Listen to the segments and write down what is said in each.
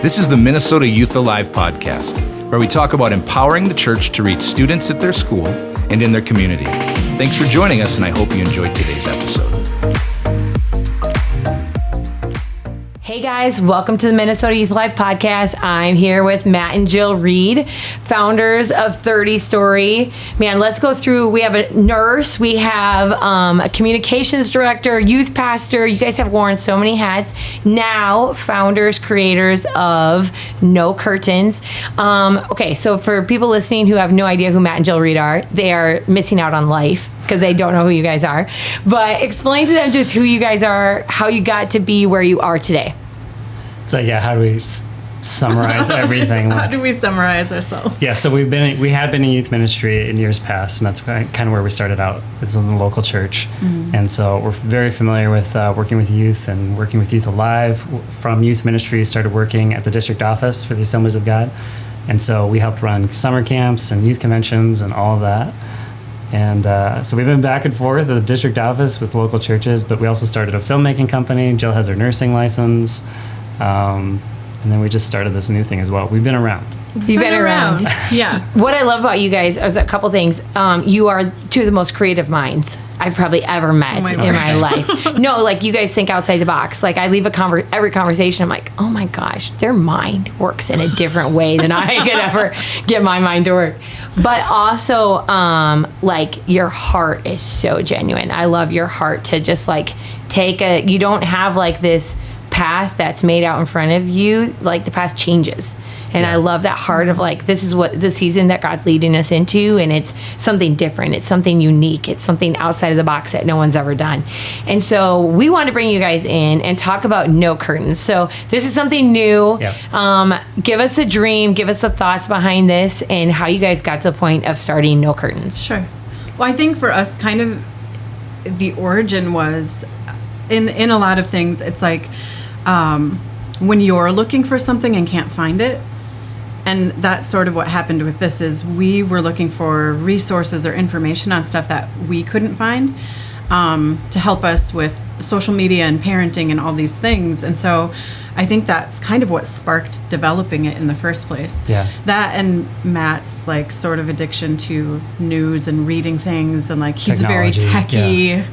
This is the Minnesota Youth Alive podcast, where we talk about empowering the church to reach students at their school and in their community. Thanks for joining us, and I hope you enjoyed today's episode. Hey guys, welcome to the Minnesota Youth Alive podcast. I'm here with Matt and Jill Reed, founders of 30 Story. Man, let's go through. We have a nurse, we have a communications director, youth pastor. You guys have worn so many hats. Now, founders, creators of No Curtains. Okay, so for people listening who have no idea who Matt and Jill Reed are, they are missing out on life because they don't know who you guys are. But explain to them just who you guys are, how you got to be where you are today. So yeah, how do we summarize everything? How do we summarize ourselves? Yeah, so we had been in youth ministry in years past, and that's kind of where we started out, is in the local church. Mm-hmm. And so we're very familiar with working with youth and working with Youth Alive. From youth ministry, started working at the district office for the Assemblies of God. And so we helped run summer camps and youth conventions and all of that. And so we've been back and forth at the district office with local churches, but we also started a filmmaking company. Jill has her nursing license. And then we just started this new thing as well. We've been around. You've been around. Yeah. What I love about you guys is a couple things. You are two of the most creative minds I've probably ever met in my life. No, like you guys think outside the box. Like I leave every conversation, I'm like, oh my gosh, their mind works in a different way than I could ever get my mind to work. But also, like your heart is so genuine. I love your heart to just like you don't have like this path that's made out in front of you. Like the path changes. And yeah. I love that heart of like, this is what the season that God's leading us into. And it's something different. It's something unique. It's something outside of the box that no one's ever done. And so we want to bring you guys in and talk about No Curtains. So this is something new. Yeah. Give us a dream, give us the thoughts behind this and how you guys got to the point of starting No Curtains. Sure. Well, I think for us kind of the origin was in a lot of things. It's like, when you're looking for something and can't find it. And that's sort of what happened with this is we were looking for resources or information on stuff that we couldn't find to help us with social media and parenting and all these things. And so I think that's kind of what sparked developing it in the first place. Yeah. That and Matt's like sort of addiction to news and reading things and like he's Technology, very techie. Yeah.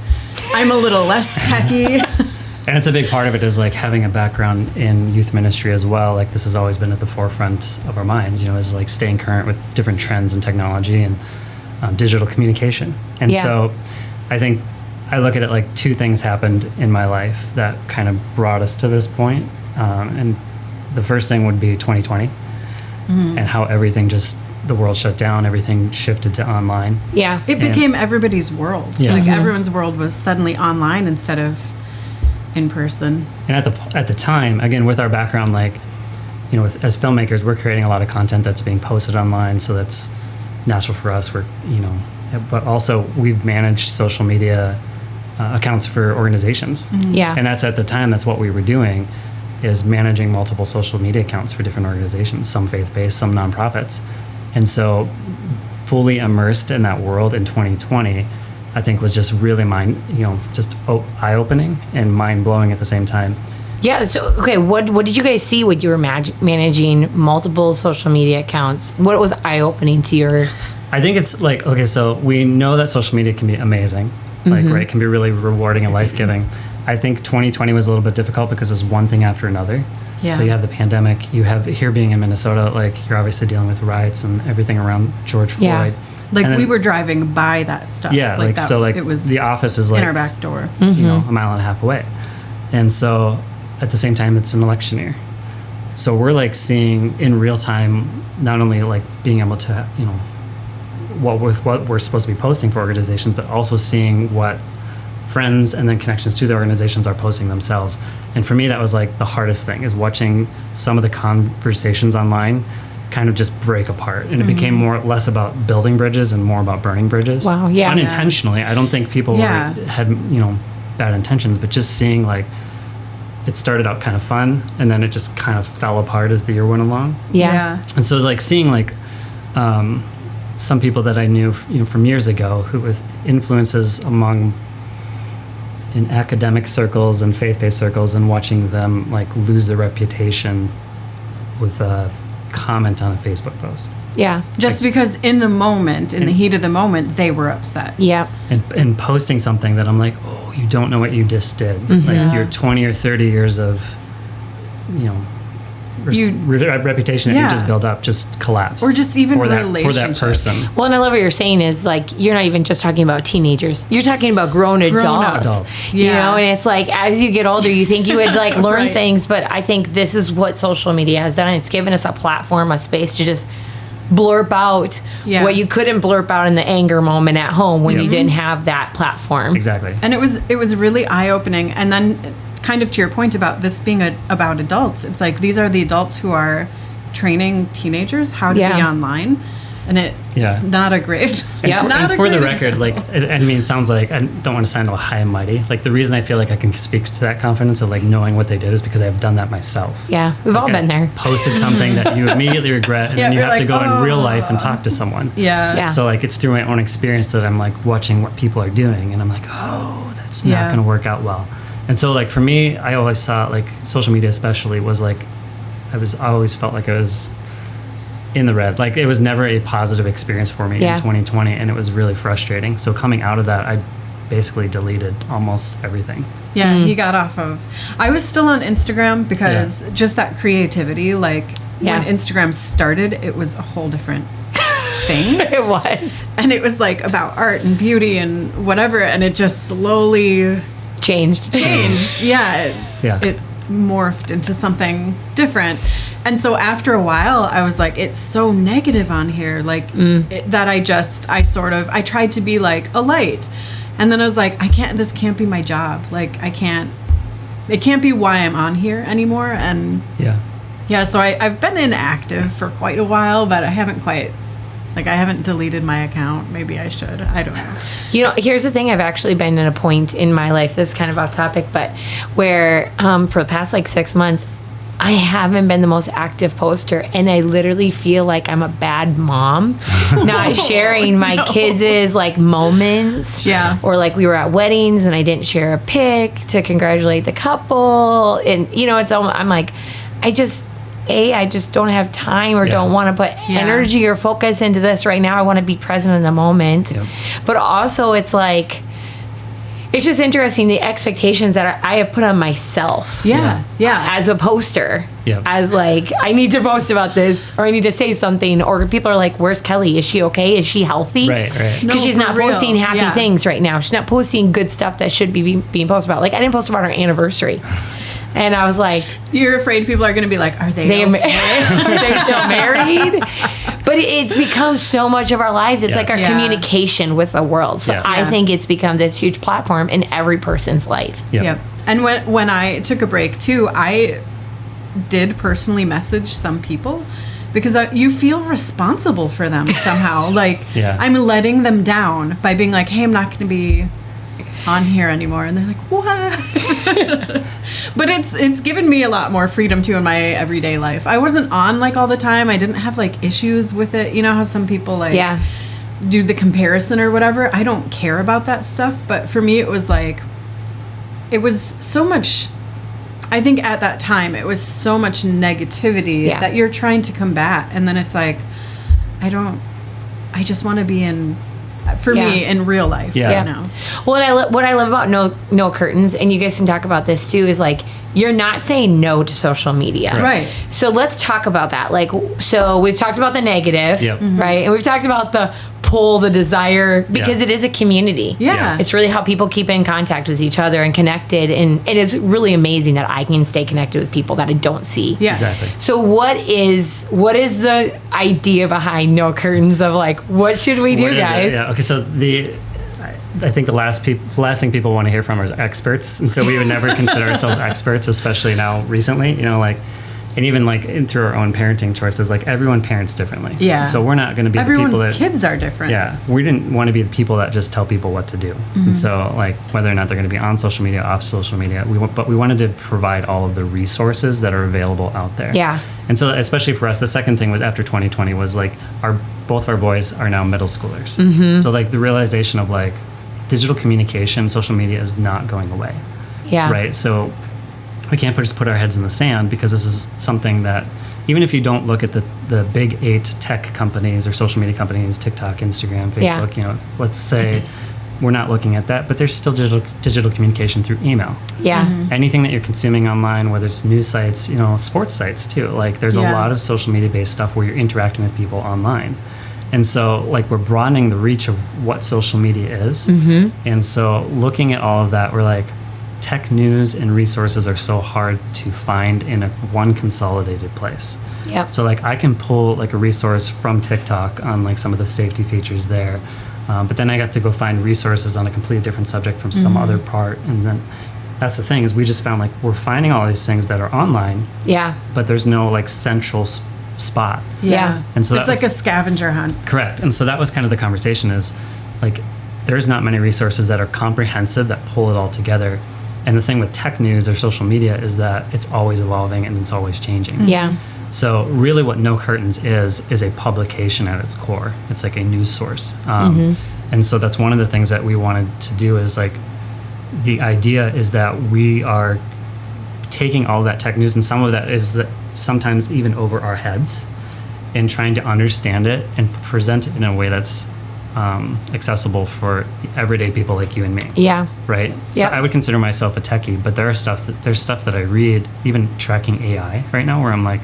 I'm a little less techie. And it's a big part of it is like having a background in youth ministry as well. Like this has always been at the forefront of our minds, is like staying current with different trends in technology and digital communication. And so I think I look at it like two things happened in my life that kind of brought us to this point. And the first thing would be 2020 and how everything the world shut down, everything shifted to online. Yeah. It became everybody's world. Yeah. Like everyone's world was suddenly online instead of in person. And at the time, again, with our background, like, as filmmakers, we're creating a lot of content that's being posted online, so that's natural for us. But also we've managed social media accounts for organizations. Mm-hmm. Yeah. And that's at the time, that's what we were doing, is managing multiple social media accounts for different organizations, some faith-based, some nonprofits. And so fully immersed in that world in 2020, I think was just really eye-opening and mind-blowing at the same time. Yeah. So, okay. What did you guys see when you were managing multiple social media accounts? What was eye-opening to your? I think it's like, okay, so we know that social media can be amazing, like, right? It can be really rewarding and life-giving. I think 2020 was a little bit difficult because it was one thing after another. Yeah. So you have the pandemic, you have here being in Minnesota, like you're obviously dealing with riots and everything around George Floyd. Yeah. Like we were driving by that stuff. Yeah, it was the office is like in our back door, a mile and a half away, and so at the same time it's an election year, so we're like seeing in real time not only like being able to what we're supposed to be posting for organizations, but also seeing what friends and then connections to the organizations are posting themselves. And for me, that was like the hardest thing is watching some of the conversations online kind of just break apart, and it became less about building bridges and more about burning bridges. Wow, yeah. Unintentionally. I don't think people had bad intentions, but just seeing like it started out kind of fun, and then it just kind of fell apart as the year went along. Yeah. And so it was like seeing like some people that I knew from years ago who with influences in academic circles and faith-based circles, and watching them like lose their reputation with a comment on a Facebook post. Yeah. Just because in the moment, in the heat of the moment, they were upset. Yeah. And posting something that I'm like, oh, you don't know what you just did. Mm-hmm. Like your 20 or 30 years of, reputation that Yeah. you just built up just collapsed. Or just even for that relationship. person. Well, and I love what you're saying is like, you're not even just talking about teenagers. You're talking about grown adults. adults. You Yeah. know, and it's like, as you get older, you think you would like learn Right. things, but I think this is what social media has done. It's given us a platform, a space to just blurb out Yeah. what you couldn't blurb out in the anger moment at home when you didn't have that platform. Exactly. And it was really eye-opening. And then kind of to your point about this being about adults, it's like these are the adults who are training teenagers how to be Yeah. online. And it's not a great Yeah. not And a for the great record, example. like, I mean, it sounds like I don't want to sound all high and mighty. Like, the reason I feel like I can speak to that confidence of like knowing what they did is because I've done that myself. Yeah, we've all Like, been I there. Posted something that you immediately regret, and Yeah, then you you're have to like, go in real "Oh." life and talk to someone. Yeah. Yeah. So like, it's through my own experience that I'm like watching what people are doing, and I'm like, oh, that's not Yeah. going to work out well. And so like for me, I always saw like social media especially was like, I always felt like I was in the red. Like, it was never a positive experience for me Yeah. in 2020, and it was really frustrating. So coming out of that, I basically deleted almost everything. Yeah, he got off of. I was still on Instagram because just that creativity, like Yeah. when Instagram started, it was a whole different thing. It was And it was like about art and beauty and whatever, and it just slowly changed. changed. Yeah, Yeah. it morphed into something different. And so after a while, I was like, it's so negative on here, like that I tried to be like a light. And then I was like, this can't be my job. Like, it can't be why I'm on here anymore. And Yeah. so I've been inactive for quite a while, but I haven't deleted my account. Maybe I should. I don't know. You know, here's the thing. I've actually been at a point in my life, this is kind of off topic, but where for the past like 6 months, I haven't been the most active poster, and I literally feel like I'm a bad mom, not sharing my kids' like moments. Yeah. Or like we were at weddings and I didn't share a pic to congratulate the couple. And, you know, I'm like, I just don't have time or don't want to put energy or focus into this right now. I want to be present in the moment. Yep. But also it's like, it's just interesting the expectations that I have put on myself. Yeah. As a poster. Yep. As like, I need to post about this, or I need to say something, or people are like, where's Kelly? Is she okay? Is she healthy? Right. Because No, she's for not real. posting happy Yeah. things right now. She's not posting good stuff that should be being posted about. Like, I didn't post about our anniversary. And I was like, You're afraid people are going to be like, are they are okay? they still married? But it's become so much of our lives. It's like our Yeah. communication with the world. So Yeah. I think it's become this huge platform in every person's life. Yep. Yep. And when I took a break too, I did personally message some people because you feel responsible for them somehow. Like, Yeah. I'm letting them down by being like, hey, I'm not going to be on here anymore. And they're like, what? But it's given me a lot more freedom too in my everyday life. I wasn't on like all the time. I didn't have like issues with it. You know how some people like Yeah. do the comparison or whatever. I don't care about that stuff. But for me, it was like, it was so much, I think at that time, it was so much negativity Yeah. that you're trying to combat. And then it's like, I just want to be in, for me, Yeah. in real life Yeah. right now. Well, and what I love about no curtains, and you guys can talk about this too, is like you're not saying no to social media. Correct. Right. So let's talk about that. Like, so we've talked about the negative, Yep. right? And we've talked about the pull, the desire, because Yeah. it is a community. Yeah. Yes. It's really how people keep in contact with each other and connected. And it is really amazing that I can stay connected with people that I don't see. Yes. Exactly. So what is the idea behind No Curtains of like, what should we do, What is it? guys? Yeah. Okay. So I think the last thing people want to hear from are experts, and so we would never consider ourselves experts, especially now recently. You know, like, and even like through our own parenting choices, like everyone parents differently. Yeah. So we're not going to be the people Everyone's that kids are different. Yeah, we didn't want to be the people that just tell people what to do. And so, like, whether or not they're going to be on social media, off social media, but we wanted to provide all of the resources that are available out there. Yeah. And so, especially for us, the second thing was after 2020 was like both of our boys are now middle schoolers. So like the realization of like digital communication, social media is not going away. Yeah. Right. So we can't just put our heads in the sand because this is something that even if you don't look at the big 8 tech companies or social media companies, TikTok, Instagram, Facebook, Yeah. let's say we're not looking at that, but there's still digital communication through email. Yeah. Anything that you're consuming online, whether it's news sites, sports sites too. Like there's a Yeah. lot of social media based stuff where you're interacting with people online. And so like we're broadening the reach of what social media is. And so looking at all of that, we're like, tech news and resources are so hard to find in one consolidated place. Yep. So like I can pull like a resource from TikTok on like some of the safety features there. But then I got to go find resources on a completely different subject from some other part. And then that's the thing is we just found like we're finding all these things that are online, Yeah. but there's no like central spot. Yeah. And so it's that like a scavenger hunt. correct. And so that was kind of the conversation is like there's not many resources that are comprehensive that pull it all together. And the thing with tech news or social media is that it's always evolving and it's always changing. Yeah. So really what No Curtains is a publication at its core. It's like a news source. And so that's one of the things that we wanted to do is like, the idea is that we are taking all that tech news and some of that is that sometimes even over our heads and trying to understand it and present it in a way that's accessible for everyday people like you and me. Yeah. Right. Yep. So I would consider myself a techie, but there's stuff that I read, even tracking AI right now, where I'm like,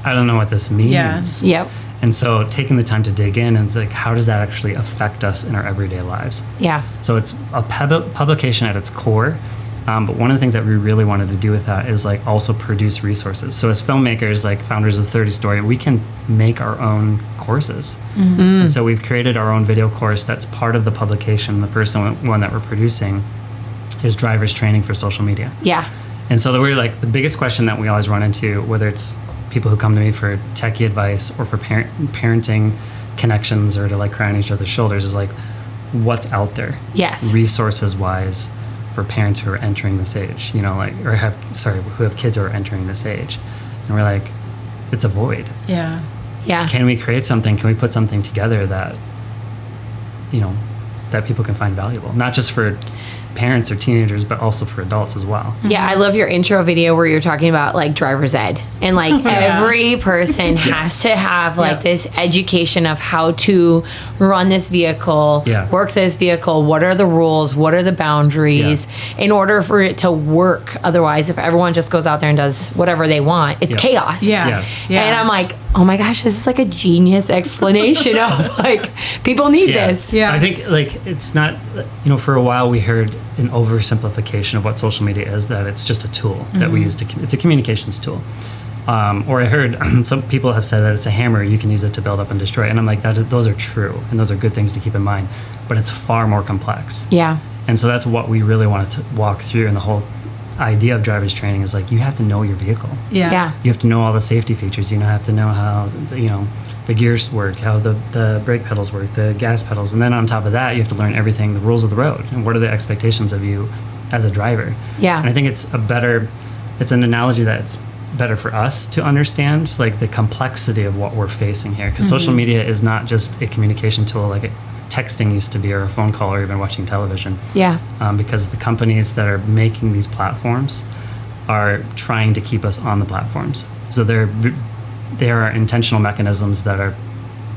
I don't know what this means. Yeah. Yep. And so taking the time to dig in and it's like, how does that actually affect us in our everyday lives? Yeah. So it's a publication at its core. But one of the things that we really wanted to do with that is like also produce resources. So as filmmakers, like founders of 30 Story, we can make our own courses. And so we've created our own video course that's part of the publication. The first one that we're producing is driver's training for social media. Yeah. And so we're like the biggest question that we always run into, whether it's people who come to me for techie advice or for parenting connections or to like cry on each other's shoulders, is like, what's out there? Yes. Resources wise for parents who are entering this age, who have kids who are entering this age. And we're like, it's a void. Yeah. Yeah. Can we create something? Can we put something together that, that people can find valuable? Not just for parents or teenagers, but also for adults as well. Yeah, I love your intro video where you're talking about like driver's ed and like every person has to have like this education of how to run this vehicle, work this vehicle, what are the rules, what are the boundaries in order for it to work. Otherwise, if everyone just goes out there and does whatever they want, it's chaos. Yeah. Yes. Yeah. And I'm like, oh my gosh, this is like a genius explanation of like people need this. Yeah. I think like it's not, for a while we heard an oversimplification of what social media is, that it's just a tool that we use it's a communications tool. Or I heard some people have said that it's a hammer, you can use it to build up and destroy. And I'm like, those are true and those are good things to keep in mind, but it's far more complex. Yeah. And so that's what we really wanted to walk through. And the whole idea of driver's training is like, you have to know your vehicle. Yeah. You have to know all the safety features. You have to know how, the gears work, how the brake pedals work, the gas pedals. And then on top of that, you have to learn everything, the rules of the road, and what are the expectations of you as a driver. Yeah. And I think it's an analogy that's better for us to understand, like the complexity of what we're facing here. Because social media is not just a communication tool like texting used to be, or a phone call, or even watching television. Yeah. Because the companies that are making these platforms are trying to keep us on the platforms. So there are intentional mechanisms that are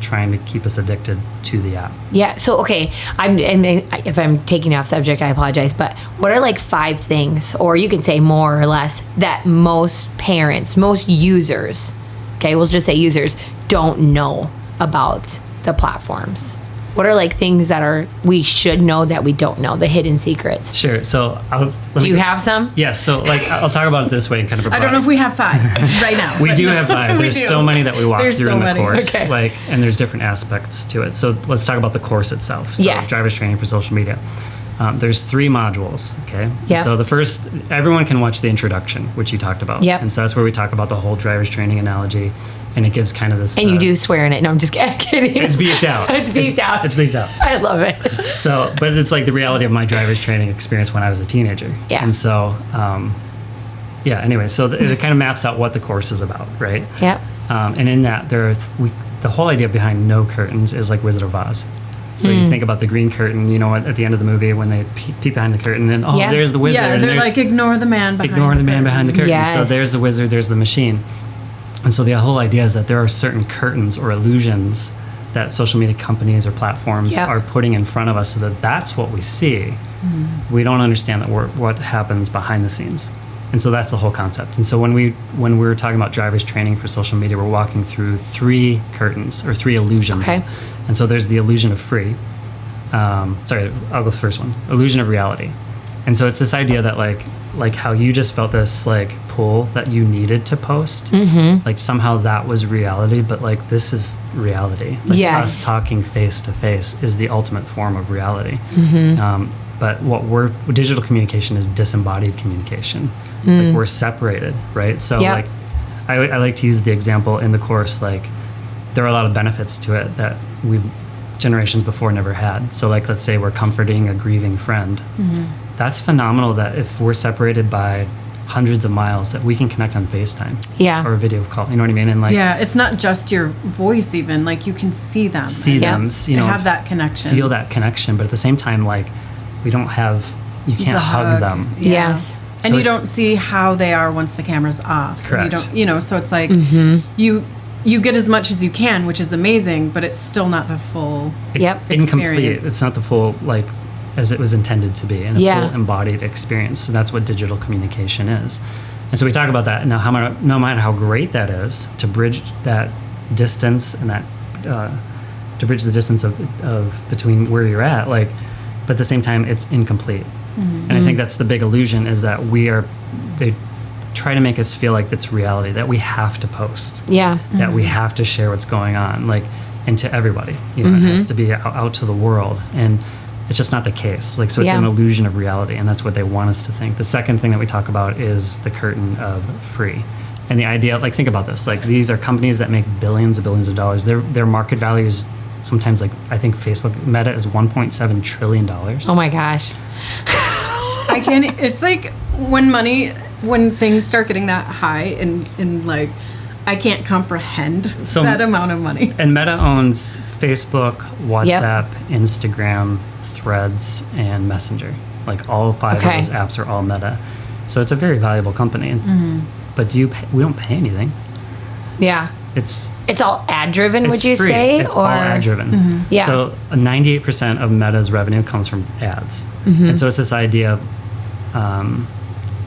trying to keep us addicted to the app. Yeah. So, okay, if I'm taking you off subject, I apologize. But what are like 5 things, or you can say more or less, that most parents, most users, okay, we'll just say users, don't know about the platforms? What are like things that we should know that we don't know, the hidden secrets? Sure. So do you have some? Yes. So like I'll talk about it this way in kind of a I don't know if we have 5 right now. We do have 5. There's so many that we walk There's through so in the many. course, Okay. and there's different aspects to it. So let's talk about the course itself. So Yes. driver's training for social media. There's 3 modules. Okay. Yep. So the first, everyone can watch the introduction, which you talked about. Yep. And so that's where we talk about the whole driver's training analogy, and it gives kind of this. And you do swear in it. No, I'm just kidding. It's beeped out. It's beeped out. It's beeped out. I love it. So, but it's like the reality of my driver's training experience when I was a teenager. Yeah. And so, anyway, so it kind of maps out what the course is about, right? Yep. And in that, the whole idea behind No Curtains is like Wizard of Oz. So you think about the green curtain, at the end of the movie when they peek behind the curtain, and there's the wizard. Yeah, and they're like, ignore the man behind behind the curtain. Yes. So there's the wizard, there's the machine. And so the whole idea is that there are certain curtains or illusions that social media companies or platforms Yep. are putting in front of us so that that's what we see. We don't understand that what happens behind the scenes. And so that's the whole concept. And so when we're talking about drivers training for social media, we're walking through 3 curtains or 3 illusions. Okay. And so there's the illusion of free. Sorry, I'll go first one. Illusion of reality. And so it's this idea that like how you just felt this like pull that you needed to post, like somehow that was reality, but like this is reality. Like Yes. us talking face to face is the ultimate form of reality. But digital communication is disembodied communication. Like we're separated, right? So Yep. like I like to use the example in the course, like there are a lot of benefits to it that generations before never had. So like let's say we're comforting a grieving friend. That's phenomenal that if we're separated by hundreds of miles that we can connect on FaceTime Yeah. or a video call. You know what I mean? And like Yeah, it's not just your voice even, like you can see them. see and Yeah. them, you and know, have that connection. feel that connection, but at the same time, like you can't The hug them. Yeah. Yes. And So you it's- don't see how they are once the camera's off. Correct. You don't, so it's like you get as much as you can, which is amazing, but it's still not the full. It's Yep. incomplete. Experience. It's not the full like as it was intended to be, and a Yeah. full embodied experience. So that's what digital communication is. And so we talk about that. And now, no matter how great that is, to bridge that distance and that to bridge the distance of between where you're at, like, but at the same time, it's incomplete. And I think that's the big illusion is that they try to make us feel like that's reality, that we have to post, Yeah. that we have to share what's going on, like, and to everybody, you know, it has to be out to the world. And it's just not the case. Like, so it's Yeah. an illusion of reality, and that's what they want us to think. The second thing that we talk about is the curtain of free. And the idea, like, think about this, like, these are companies that make billions of dollars. Their market value is sometimes, like, I think Facebook, Meta is $1.7 trillion. Oh my gosh. I can't. It's like when things start getting that high, and like I can't comprehend So- that amount of money. And Meta owns Facebook, WhatsApp, Instagram, Threads, and Messenger. Like all 5 Okay. of those apps are all Meta. So it's a very valuable company. But we don't pay anything. Yeah. It's It's all ad driven, would it's you free. say? It's all ad driven. Yeah. So 98% of Meta's revenue comes from ads. And so it's this idea of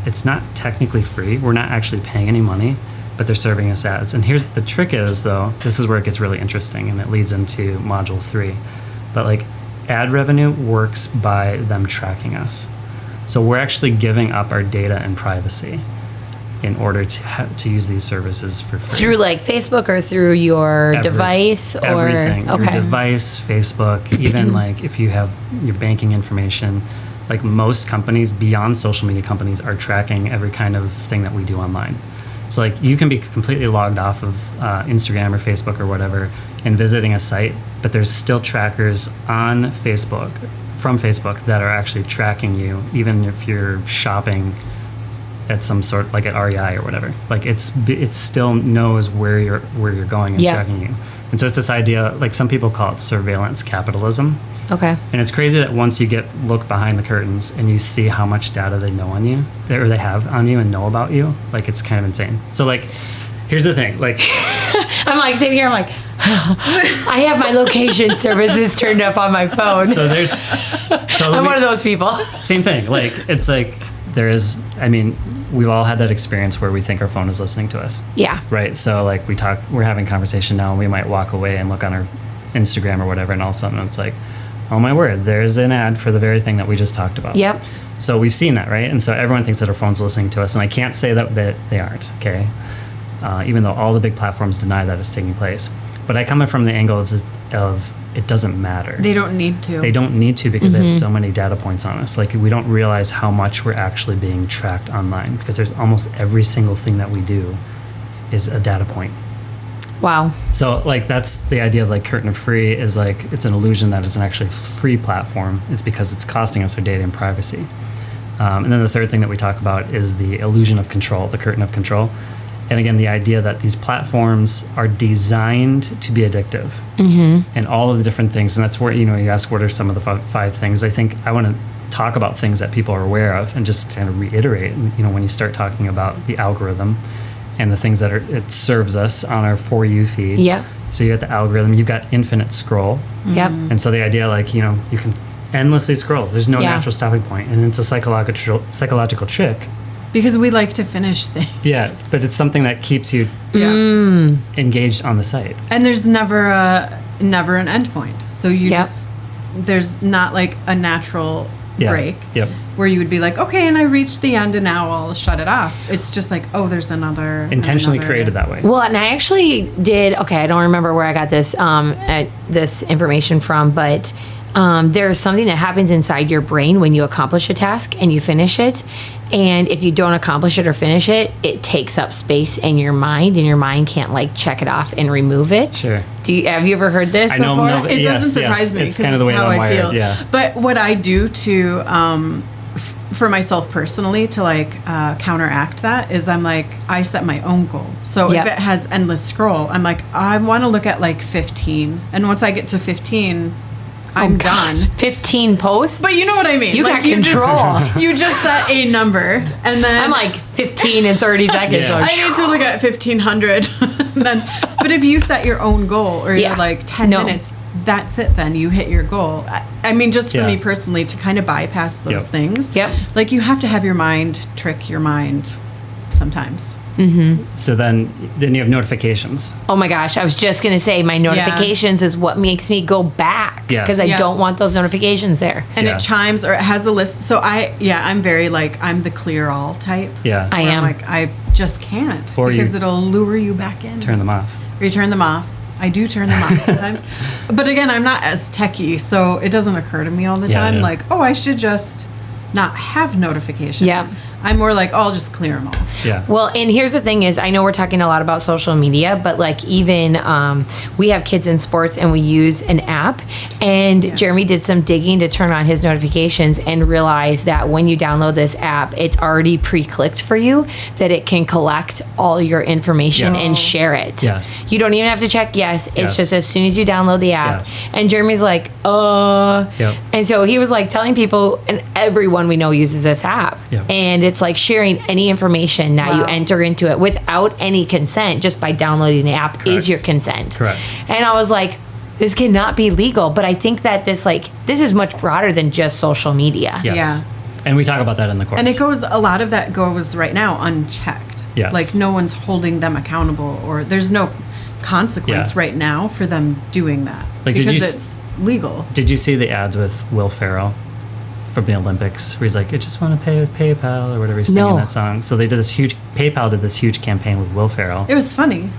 it's not technically free. We're not actually paying any money, but they're serving us ads. And here's the trick is, though, this is where it gets really interesting, and it leads into module 3. But like ad revenue works by them tracking us. So we're actually giving up our data and privacy in order to use these services for free. Through like Facebook or through your device or everything. okay. Your device, Facebook, even like if you have your banking information, like most companies beyond social media companies are tracking every kind of thing that we do online. So like you can be completely logged off of Instagram or Facebook or whatever and visiting a site, but there's still trackers on Facebook, from Facebook, that are actually tracking you, even if you're shopping at some sort, like at REI or whatever. Like it still knows where you're going and Yeah. tracking you. And so it's this idea, like some people call it surveillance capitalism. Okay. And it's crazy that once you look behind the curtains and you see how much data they know on you, or they have on you and know about you, like it's kind of insane. So like, here's the thing, like I'm like sitting here, I'm like, I have my location services turned up on my phone. so I'm one of those people. same thing. Like it's like we've all had that experience where we think our phone is listening to us. Yeah. Right. So like we're having conversation now and we might walk away and look on our Instagram or whatever, and all of a sudden it's like, oh my word, there's an ad for the very thing that we just talked about. Yep. So we've seen that, right? And so everyone thinks that our phone's listening to us, and I can't say that they aren't, okay? Even though all the big platforms deny that it's taking place. But I come from the angle of it doesn't matter. They don't need to. They don't need to because they have so many data points on us. Like we don't realize how much we're actually being tracked online because there's almost every single thing that we do is a data point. Wow. So like that's the idea of like curtain of free is like it's an illusion that it's an actually free platform is because it's costing us our data and privacy. And then the third thing that we talk about is the illusion of control, the curtain of control. And again, the idea that these platforms are designed to be addictive and all of the different things. And that's where, you ask what are some of the 5 things. I think I want to talk about things that people are aware of and just kind of reiterate, when you start talking about the algorithm and the things that it serves us on our For You feed. Yep. So you got the algorithm, you've got infinite scroll. Yep. And so the idea, like, you can endlessly scroll. There's no Yeah. natural stopping point, and it's a psychological trick. Because we like to finish things. Yeah, but it's something that keeps you engaged on the site. And there's never an end point. So you Yep. there's not like a natural Yeah. break Yep. where you would be like, okay, and I reached the end and now I'll shut it off. It's just like, oh, there's another. Intentionally another- created that way. Well, and I actually did. Okay, I don't remember where I got this information from, but there's something that happens inside your brain when you accomplish a task and you finish it. And if you don't accomplish it or finish it, it takes up space in your mind, and your mind can't like check it off and remove it. Sure. Have you ever heard this I know, before? no, but- It Yes, doesn't surprise yes. me. It's 'cause kind of the way how I'm I wired, feel. yeah. But what I do to, for myself personally, to like counteract that is I'm like, I set my own goal. So Yep. if it has endless scroll, I'm like, I want to look at like 15. And once I get to 15, I'm done. 15 posts. But you know what I mean. You got control. You just set a number, and then I'm like 15 in 30 seconds. Yeah. Or- I need to look at 1,500. Then, but if you set your own goal, or Yeah. you're like 10 No. minutes, that's it. Then you hit your goal. I mean, just for Yeah. me personally, to kind of bypass those Yep. things. Yep. Like you have to have your mind trick your mind sometimes. So then you have notifications. Oh my gosh, I was just going to say my notifications is what makes me go back Yes. because I Yeah. don't want those notifications there. And Yeah. it chimes or it has a list. So I'm very like, I'm the clear all type. Yeah. I where I'm am. like, I just can't Or you because it'll lure you back in. Turn them off. Or you turn them off. I do turn them off sometimes. But again, I'm not as techie, so it doesn't occur to me all the Yeah, time. yeah. Like, oh, I should just not have notifications. Yeah. I'm more like, oh, I'll just clear them all. Yeah. Well, and here's the thing is, I know we're talking a lot about social media, but like even we have kids in sports and we use an app, and Jeremy did some digging to turn on his notifications and realized that when you download this app, it's already pre-clicked for you, that it can collect all your information Yes. and share it. Yes. You don't even have to check yes. It's Yes. just as soon as you download the app. Yes. And Jeremy's like, Yep. And so he was like telling people, and everyone we know uses this app. Yep. And it's like sharing any information that you Wow. enter into it without any consent, just by downloading the app is Correct. your consent. Correct. And I was like, this cannot be legal. But I think that this is much broader than just social media. Yes. Yeah. And we talk about that in the course. And a lot of that goes right now unchecked. Yes. Like no one's holding them accountable, or there's no consequence Yeah. right now for them doing that. Like, did because you it's legal. Did you see the ads with Will Ferrell from the Olympics where he's like, I just want to pay with PayPal or whatever he's singing No. that song? So they did PayPal did this huge campaign with Will Ferrell. It was funny.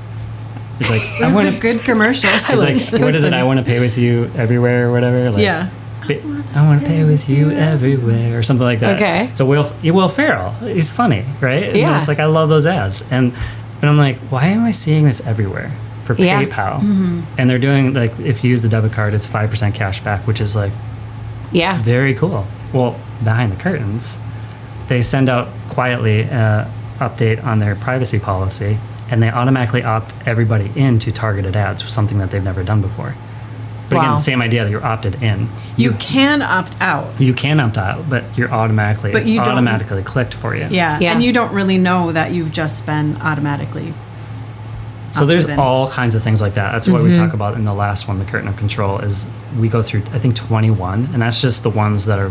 He's like, It was a good commercial. He's like, what is it? I want to pay with you everywhere or whatever. Like, Yeah. I want to pay with you everywhere or something like that. Okay. So Will Ferrell, he's funny, right? And Yeah. it's like, I love those ads. And I'm like, why am I seeing this everywhere for Yeah. PayPal? And they're doing, like, if you use the debit card, it's 5% cash back, which is like Yeah. very cool. Well, behind the curtains, they send out quietly an update on their privacy policy, and they automatically opt everybody into targeted ads, something that they've never done before. But again, Wow. same idea that you're opted in. You can opt out. You can opt out, but you're automatically But it's you don't- automatically clicked for you. Yeah. Yeah. And you don't really know that you've just been automatically. So there's opted in. all kinds of things like that. That's what we talk about in the last one, the curtain of control, is we go through I think 21, and that's just the ones that are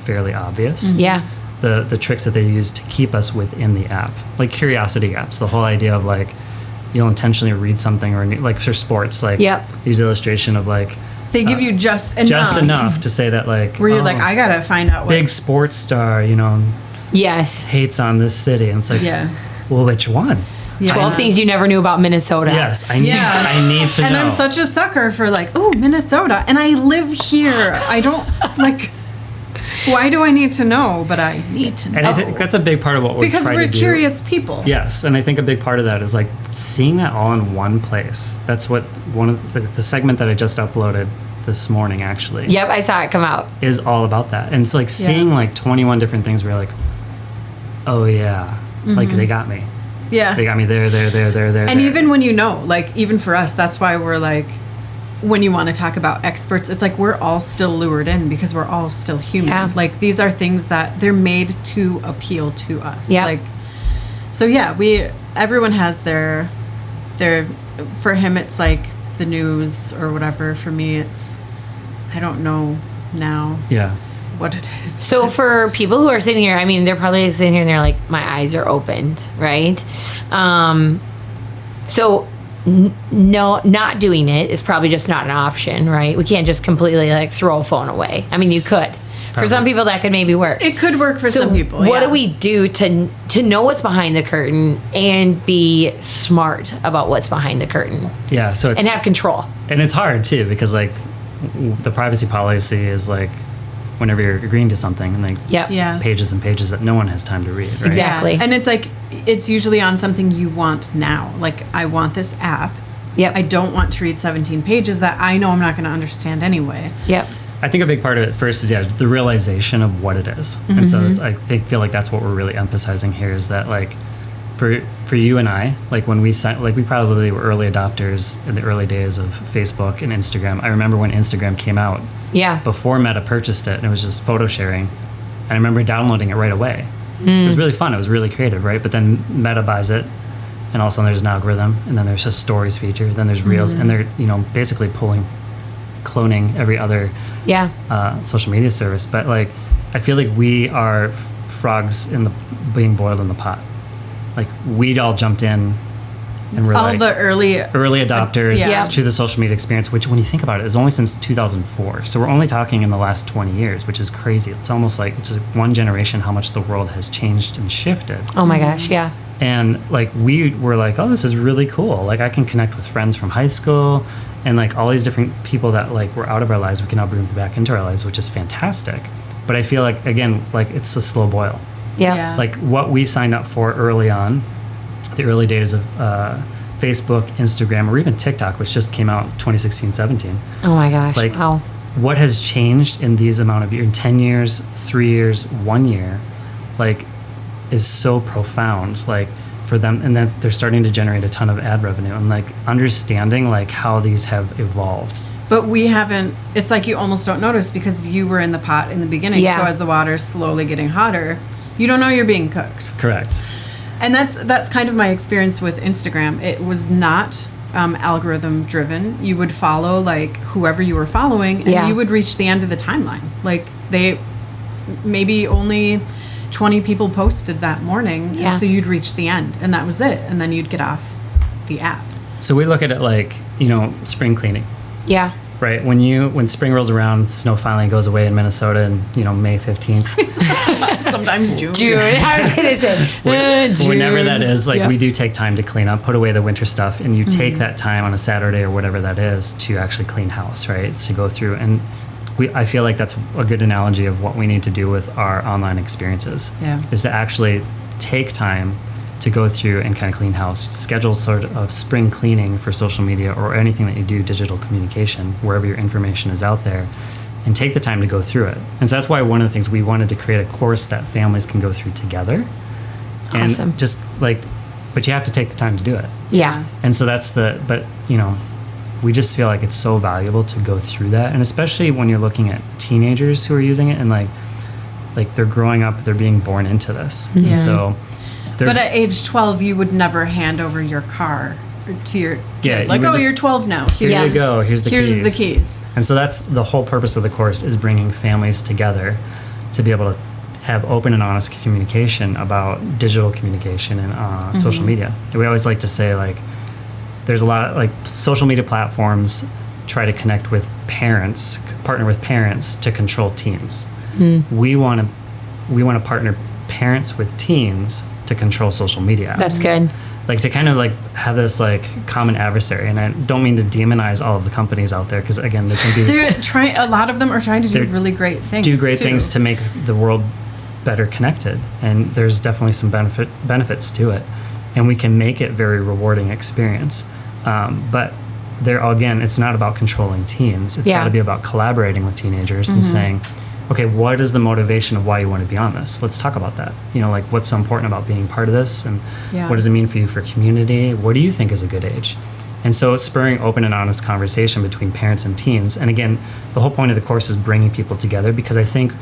fairly obvious. Yeah. The tricks that they use to keep us within the app, like curiosity apps. The whole idea of like you'll intentionally read something, or like for sports, like Yep. use illustration of like They give you just enough. just enough to say that like Where you're oh, like, I gotta find out what. big sports star, Yes. hates on this city, and it's like, Yeah. well, which one? Yeah. 12 things you never knew about Minnesota. Yes, I Yeah. need to And know. I'm such a sucker for like, oh, Minnesota, and I live here. I don't like. Why do I need to know? But I need to know and I think that's a big part of what we because try we're to do. curious people. Yes, and I think a big part of that is like seeing that all in one place. That's what one of the segment that I just uploaded this morning actually Yep, I saw it come out. is all about that. And it's like seeing like 21 different things where you're like, oh yeah, like they got me. Yeah. They got me there. And even when you know, like, even for us, that's why we're like, when you want to talk about experts, it's like we're all still lured in because we're all still human. Yeah. Like, these are things that they're made to appeal to us. Yeah. Like, so yeah, we everyone has their, for him, it's like the news or whatever. For me, it's, I don't know now Yeah. what it is. So for people who are sitting here, I mean, they're probably sitting here and they're like, my eyes are opened, right? So no, not doing it is probably just not an option, right? We can't just completely like throw a phone away. I mean, you could. For some people, that could maybe work. It could work for So some people. what yeah. do we do to know what's behind the curtain and be smart about what's behind the curtain Yeah. So it's and have control? and it's hard too because like the privacy policy is like whenever you're agreeing to something and like Yep. Yeah. pages and pages that no one has time to read. Right? Exactly. And it's like, it's usually on something you want now. Like, I want this app. Yep. I don't want to read 17 pages that I know I'm not going to understand anyway. Yep. I think a big part of it first is the realization of what it is. And so it's, feel like that's what we're really emphasizing here is that like for you and I, like when we we probably were early adopters in the early days of Facebook and Instagram. I remember when Instagram came out Yeah. before Meta purchased it and it was just photo sharing. And I remember downloading it right away. It was really fun. It was really creative, right? But then Meta buys it and all of a sudden there's an algorithm and then there's a stories feature, then there's reels and they're, basically cloning every other Yeah. social media service. But like, I feel like we are frogs being boiled in the pot. Like we'd all jumped in and we're All like the early adopters Yeah. to the social media experience, which when you think about it is only since 2004. So we're only talking in the last 20 years, which is crazy. It's almost like it's just one generation how much the world has changed and shifted. Oh my gosh. Yeah. And like we were like, oh, this is really cool. Like I can connect with friends from high school and like all these different people that like were out of our lives, we can now bring them back into our lives, which is fantastic. But I feel like, again, like it's a slow boil. Yeah. Yeah. Like what we signed up for early on, the early days of Facebook, Instagram, or even TikTok, which just came out 2016, 17. Oh my gosh. Like Wow. what has changed in these amount of years, in 10 years, 3 years, 1 year, like is so profound. Like for them, and then they're starting to generate a ton of ad revenue and like understanding like how these have evolved. But we haven't, it's like you almost don't notice because you were in the pot in the beginning. Yeah. So as the water's slowly getting hotter, you don't know you're being cooked. Correct. And that's kind of my experience with Instagram. It was not algorithm driven. You would follow like whoever you were following and Yeah. you would reach the end of the timeline. Like maybe only 20 people posted that morning. Yeah. And so you'd reach the end and that was it. And then you'd get off the app. So we look at it like, spring cleaning, Yeah. right? When spring rolls around, snow finally goes away in Minnesota and, May 15th. Sometimes June. June. I was gonna say. June. Whenever that is, like Yeah. we do take time to clean up, put away the winter stuff, and you take that time on a Saturday or whatever that is to actually clean house, right? To go through. And I feel like that's a good analogy of what we need to do with our online experiences. Yeah. Is to actually take time to go through and kind of clean house, schedule sort of spring cleaning for social media or anything that you do, digital communication, wherever your information is out there, and take the time to go through it. And so that's why one of the things we wanted to create a course that families can go through together. Awesome. And just like, but you have to take the time to do it. Yeah. And so we just feel like it's so valuable to go through that. And especially when you're looking at teenagers who are using it and like they're growing up, they're being born into this. Mm-hmm. And so there's, But at age 12, you would never hand over your car to your kid. you Like, would oh, just- you're 12 now. here Yeah. you go, here's the keys. Here's the keys. And so that's the whole purpose of the course is bringing families together to be able to have open and honest communication about digital communication and social media. And we always like to say like, there's a lot of like social media platforms try to connect with parents, partner with parents to control teens. We want to partner parents with teens to control social media apps. That's good. Like to kind of like have this like common adversary. And I don't mean to demonize all of the companies out there because again, they can be They're trying. A lot of them are trying to do They're- really great things. do great too. things to make the world better connected, and there's definitely some benefits to it, and we can make it very rewarding experience. But there again, it's not about controlling teens. It's Yeah. got to be about collaborating with teenagers and saying, okay, what is the motivation of why you want to be on this? Let's talk about that. Like what's so important about being part of this, and Yeah. what does it mean for you for community? What do you think is a good age? And so it's spurring open and honest conversation between parents and teens. And again, the whole point of the course is bringing people together because I think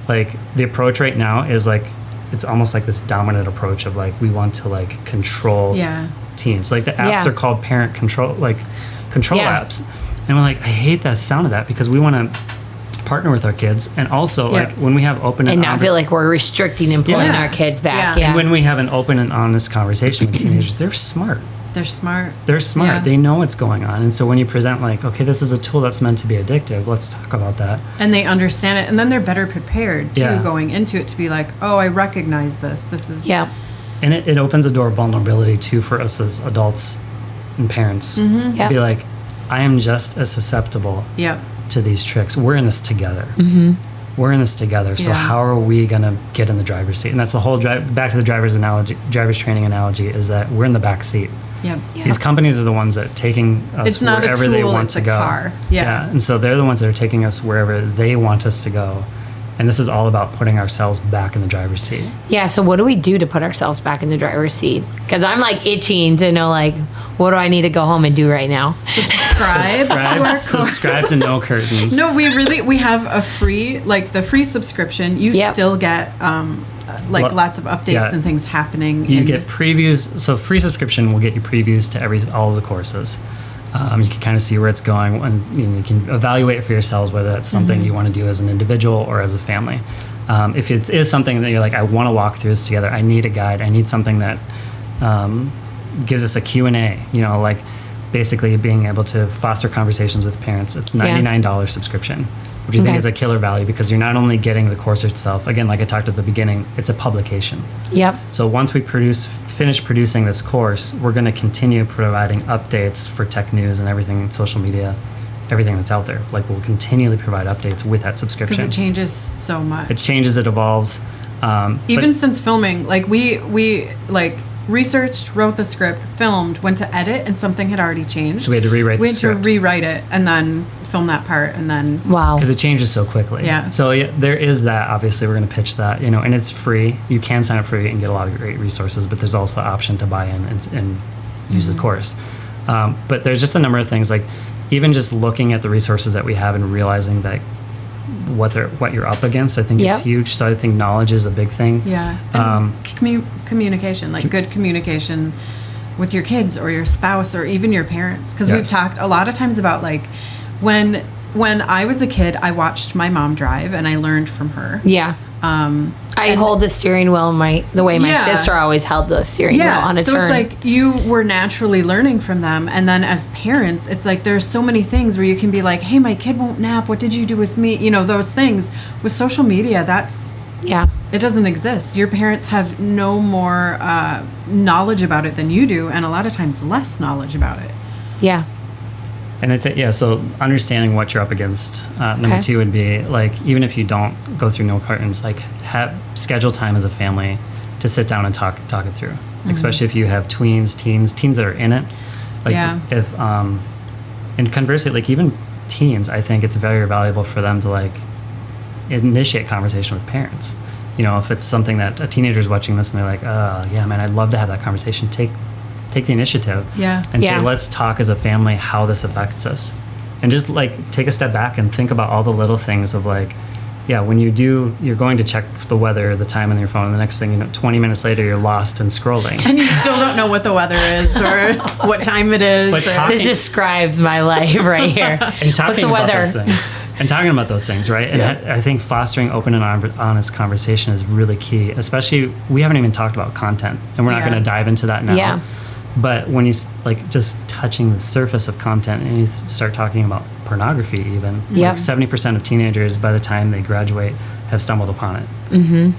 like the approach right now is like it's almost like this dominant approach of like we want to like control teens. Like the apps are called parent control, like control apps, and we're like, I hate the sound of that because we want to partner with our kids, and also like when we have open and not feel like we're restricting and pulling our kids back. And when we have an open and honest conversation with teenagers, they're smart. They're smart. Yeah. They know what's going on. And so when you present like, okay, this is a tool that's meant to be addictive, let's talk about that. And they understand it. And then they're better prepared too, going into it to be like, oh, I recognize this. This is. Yeah. And it opens a door of vulnerability too for us as adults and parents to be like, I am just as susceptible to these tricks. We're in this together. We're in this together. So how are we going to get in the driver's seat? And that's the whole back to the driver's training analogy, is that we're in the back seat. These companies are the ones that are taking us wherever they want to go. Car. And so they're the ones that are taking us wherever they want us to go. And this is all about putting ourselves back in the driver's seat. Yeah. So what do we do to put ourselves back in the driver's seat? Because I'm like itching to know, like, what do I need to go home and do right now? Subscribe to No Curtains. No, we have a free, like the free subscription. You still get lots of updates and things happening. You get previews. So free subscription will get you previews to all of the courses. You can kind of see where it's going, and you can evaluate it for yourselves whether that's something you want to do as an individual or as a family. If it is something that you're like, I want to walk through this together, I need a guide, I need something that gives us a Q&A, like basically being able to foster conversations with parents. It's $99 subscription, which I think is a killer value because you're not only getting the course itself, again, like I talked at the beginning, it's a publication. So once we finish producing this course, we're going to continue providing updates for tech news and everything, social media, everything that's out there. Like we'll continually provide updates with that subscription. Because it changes so much. It changes, it evolves. Even since filming, like we like researched, wrote the script, filmed, went to edit, and something had already changed. So we had to rewrite the script. We had to rewrite it and then film that part and then... Wow. Because it changes so quickly. So there is that. Obviously, we're going to pitch that, and it's free. You can sign up free and get a lot of great resources, but there's also the option to buy in and use the course. But there's just a number of things, like even just looking at the resources that we have and realizing that what you're up against, I think is huge. So I think knowledge is a big thing. Communication, like good communication with your kids or your spouse or even your parents. Because we've talked a lot of times about like when I was a kid, I watched my mom drive and I learned from her. I hold the steering wheel the way my sister always held the steering wheel on a turn. So it's like you were naturally learning from them. And then as parents, it's like there's so many things where you can be like, hey, my kid won't nap. What did you do with me? Those things. With social media, it doesn't exist. Your parents have no more knowledge about it than you do, and a lot of times less knowledge about it. And so understanding what you're up against. Number two would be like, even if you don't go through No Curtains, like schedule time as a family to sit down and talk it through. Especially if you have teens that are in it. Like if and conversely, like even teens, I think it's very valuable for them to like initiate conversation with parents. If it's something that a teenager's watching this and they're like, yeah, man, I'd love to have that conversation. Take the initiative and say, let's talk as a family how this affects us. And just like take a step back and think about all the little things of like, when you're going to check the weather, the time on your phone, and the next thing 20 minutes later, you're lost and scrolling. And you still don't know what the weather is or what time it is. This describes my life right here. And talking about those things. And talking about those things, right? And I think fostering open and honest conversation is really key, especially we haven't even talked about content, and we're not going to dive into that now. But when you like just touching the surface of content and you start talking about pornography, even like 70% of teenagers by the time they graduate have stumbled upon it. They're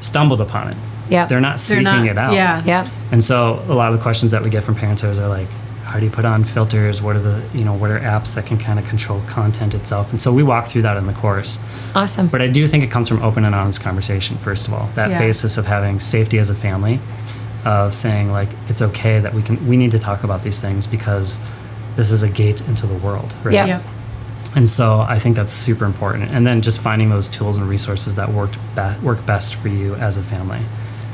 not seeking it out. And so a lot of the questions that we get from parents are like, how do you put on filters? What are what are apps that can kind of control content itself? And so we walk through that in the course. Awesome. But I do think it comes from open and honest conversation, first of all, that basis of having safety as a family, of saying like, it's okay that we need to talk about these things because this is a gate into the world, right? And so I think that's super important. And then just finding those tools and resources that work best for you as a family.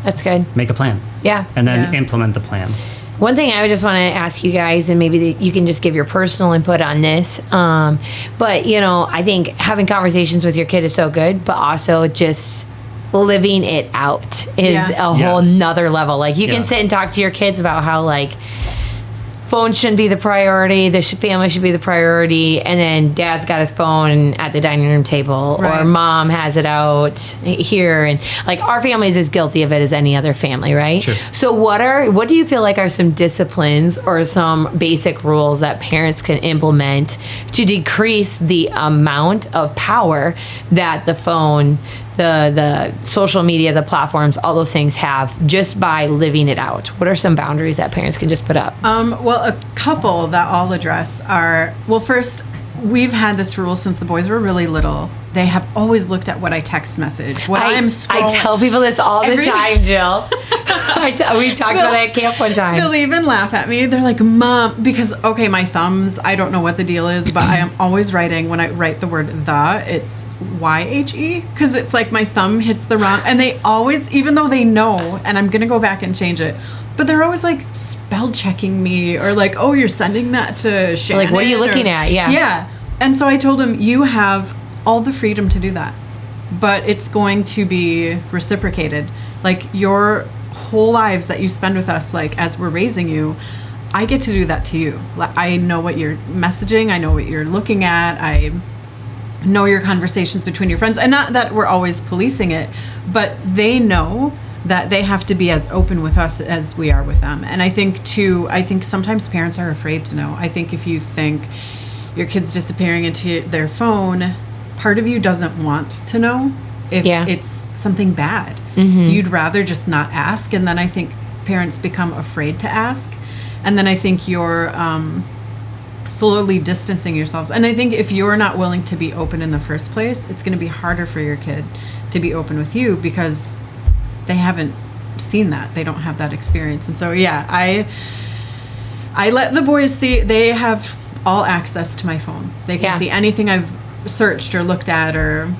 That's good. Make a plan. And then implement the plan. One thing I would just want to ask you guys, and maybe you can just give your personal input on this, but I think having conversations with your kid is so good, but also just living it out is Yeah. a whole Yes. nother level. Like you can Yeah. sit and talk to your kids about how like phones shouldn't be the priority, the family should be the priority, and then dad's got his phone at the dining room table, or Right. mom has it out here, and like our family is as guilty of it as any other family, right? Sure. So what do you feel like are some disciplines or some basic rules that parents can implement to decrease the amount of power that the phone, the social media, the platforms, all those things have just by living it out? What are some boundaries that parents can just put up? Well, a couple that I'll address are, well, first, we've had this rule since the boys were really little. They have always looked at what I text message. What I'm scrolling. I tell people this all the Every- time, Jill. We talked about it at camp one time. They'll even laugh at me. They're like, Mom, because, okay, my thumbs, I don't know what the deal is, but I am always writing, when I write the word the, it's YHE, because it's like my thumb hits the wrong, and they always, even though they know, and I'm going to go back and change it, but they're always like spell checking me, or like, oh, you're sending that to Shannon. Like, what are you looking at? Yeah. Yeah. And so I told him, you have all the freedom to do that, but it's going to be reciprocated. Like your whole lives that you spend with us, like as we're raising you, I get to do that to you. Like, I know what you're messaging. I know what you're looking at. I know your conversations between your friends, and not that we're always policing it, but they know that they have to be as open with us as we are with them. And I think sometimes parents are afraid to know. I think if you think your kid's disappearing into their phone, part of you doesn't want to know if it's something bad. Mm-hmm. You'd rather just not ask. And then I think parents become afraid to ask. And then I think you're slowly distancing yourselves. And I think if you're not willing to be open in the first place, it's going to be harder for your kid to be open with you because they haven't seen that. They don't have that experience. And so, yeah, I let the boys see. They have all access to my phone. They can see anything I've searched or looked at, or